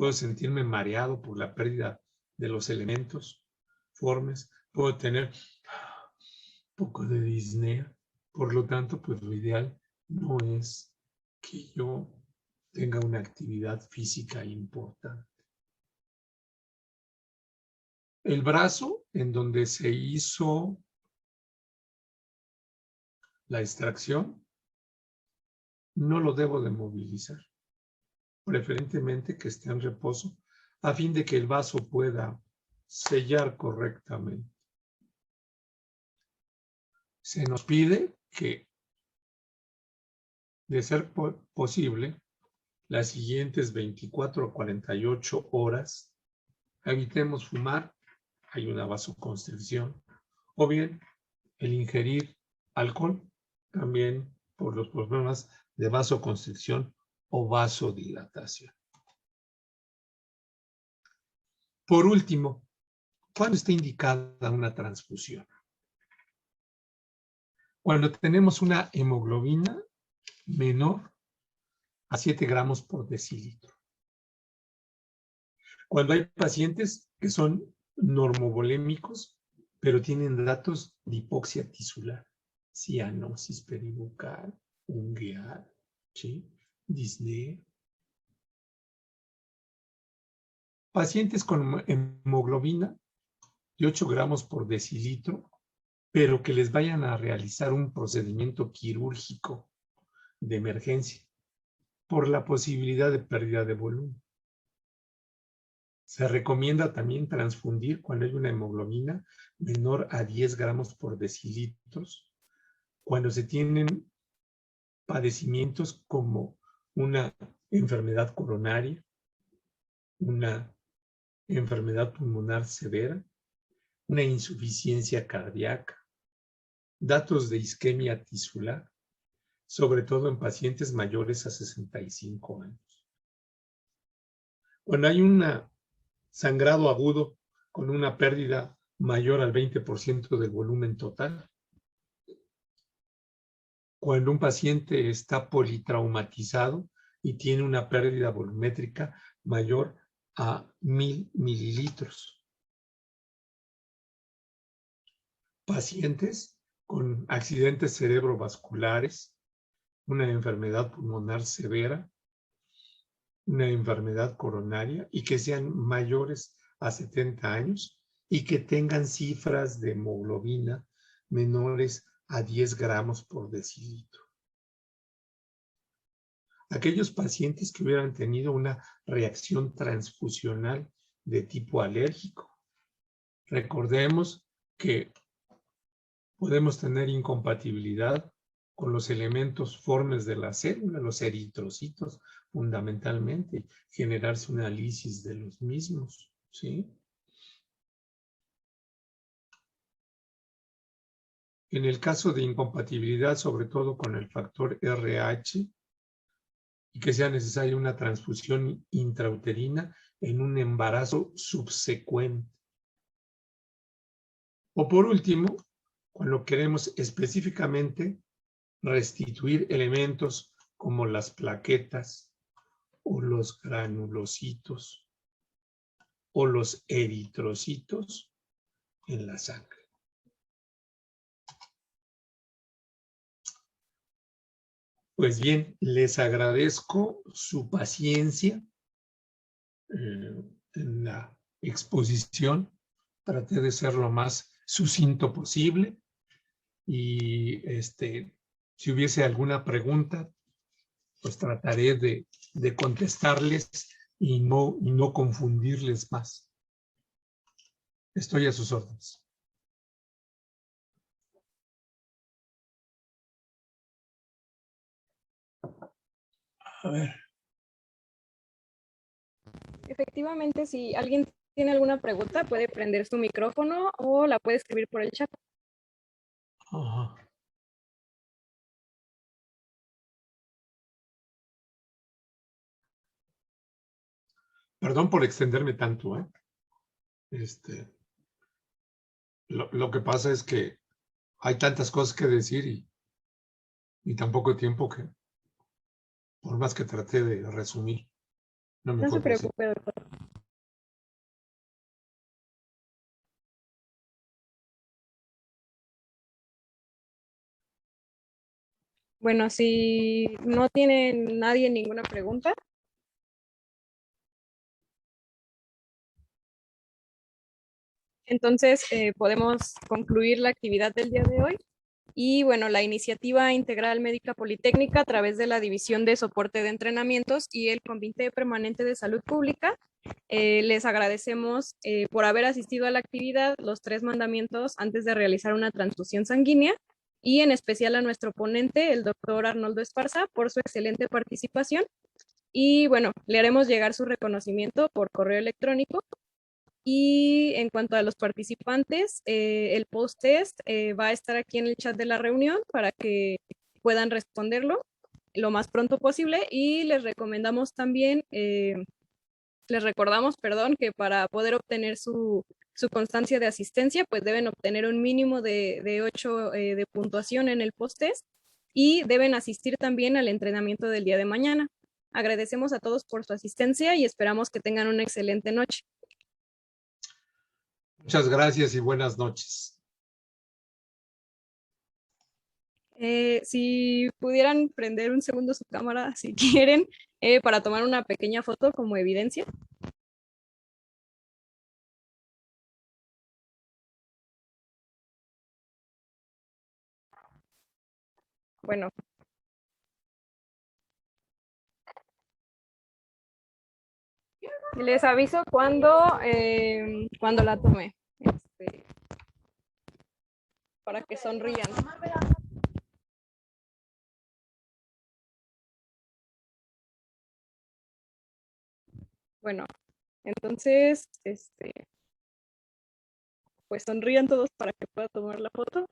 puedo sentirme mareado por la pérdida de los elementos formes, puedo tener un poco de disnea. Por lo tanto, pues lo ideal no es que yo tenga una actividad física importante. El brazo, en donde se hizo la extracción, no lo debo de movilizar. Preferentemente que esté en reposo, a fin de que el vaso pueda sellar correctamente. Se nos pide que, de ser posible, las siguientes 24 a 48 horas, evitemos fumar, hay una vasoconstricción, o bien el ingerir alcohol, también por los problemas de vasoconstricción o vasodilatación. Por último, ¿cuándo está indicada una transfusión? Cuando tenemos una hemoglobina menor a 7 gramos por decilitro. Cuando hay pacientes que son normovolémicos, pero tienen datos de hipoxia tisular, cianosis peribucal, ungueal, ¿sí? Disnea. Pacientes con hemoglobina de 8 gramos por decilitro, pero que les vayan a realizar un procedimiento quirúrgico de emergencia por la posibilidad de pérdida de volumen. Se recomienda también transfundir cuando hay una hemoglobina menor a 10 gramos por decilitros, cuando se tienen padecimientos como una enfermedad coronaria, una enfermedad pulmonar severa, una insuficiencia cardíaca, datos de isquemia tisular, sobre todo en pacientes mayores a 65 años. Cuando hay un sangrado agudo con una pérdida mayor al 20% del volumen total, cuando un paciente está politraumatizado y tiene una pérdida volumétrica mayor a 1000 mililitros. Pacientes con accidentes cerebrovasculares, una enfermedad pulmonar severa, una enfermedad coronaria y que sean mayores a 70 años y que tengan cifras de hemoglobina menores a 10 gramos por decilitro. Aquellos pacientes que hubieran tenido una reacción transfusional de tipo alérgico. Recordemos que podemos tener incompatibilidad con los elementos formes de la célula, los eritrocitos, fundamentalmente, generarse una lisis de los mismos, ¿sí? En el caso de incompatibilidad, sobre todo con el factor RH, y que sea necesaria una transfusión intrauterina en un embarazo subsecuente. O por último, cuando queremos específicamente restituir elementos como las plaquetas o los granulocitos o los eritrocitos en la sangre. Pues bien, les agradezco su paciencia en la exposición. Traté de ser lo más sucinto posible y si hubiese alguna pregunta, pues trataré de contestarles y no confundirles más. Estoy a sus órdenes. A ver. Efectivamente, si alguien tiene alguna pregunta, puede prender su micrófono o la puede escribir por el chat. Ajá. Perdón por extenderme tanto, ¿eh? Lo que pasa es que hay tantas cosas que decir y tan poco tiempo que, por más que traté de resumir. una No se mejor presentación. preocupe, doctor. Bueno, si no tiene nadie ninguna pregunta, entonces podemos concluir la actividad del día de hoy. Y bueno, la iniciativa integral médica politécnica a través de la División de Soporte de Entrenamientos y el Comité Permanente de Salud Pública, les agradecemos por haber asistido a la actividad, los 3 mandamientos antes de realizar una transfusión sanguínea, y en especial a nuestro ponente, el doctor Arnoldo Esparza, por su excelente participación. Y bueno, le haremos llegar su reconocimiento por correo electrónico. Y en cuanto a los participantes, el post-test va a estar aquí en el chat de la reunión para que puedan responderlo lo más pronto posible. Y les recomendamos también, les recordamos, perdón, que para poder obtener su constancia de asistencia, pues deben obtener un mínimo de 8 de puntuación en el post-test y deben asistir también al entrenamiento del día de mañana. Agradecemos a todos por su asistencia y esperamos que tengan una excelente noche. Muchas gracias y buenas noches. Si pudieran prender un segundo su cámara, si quieren, para tomar una pequeña foto como evidencia. Bueno. Les aviso cuando la tome. Para que sonrían. Bueno, entonces, pues sonrían todos para que pueda tomar la foto.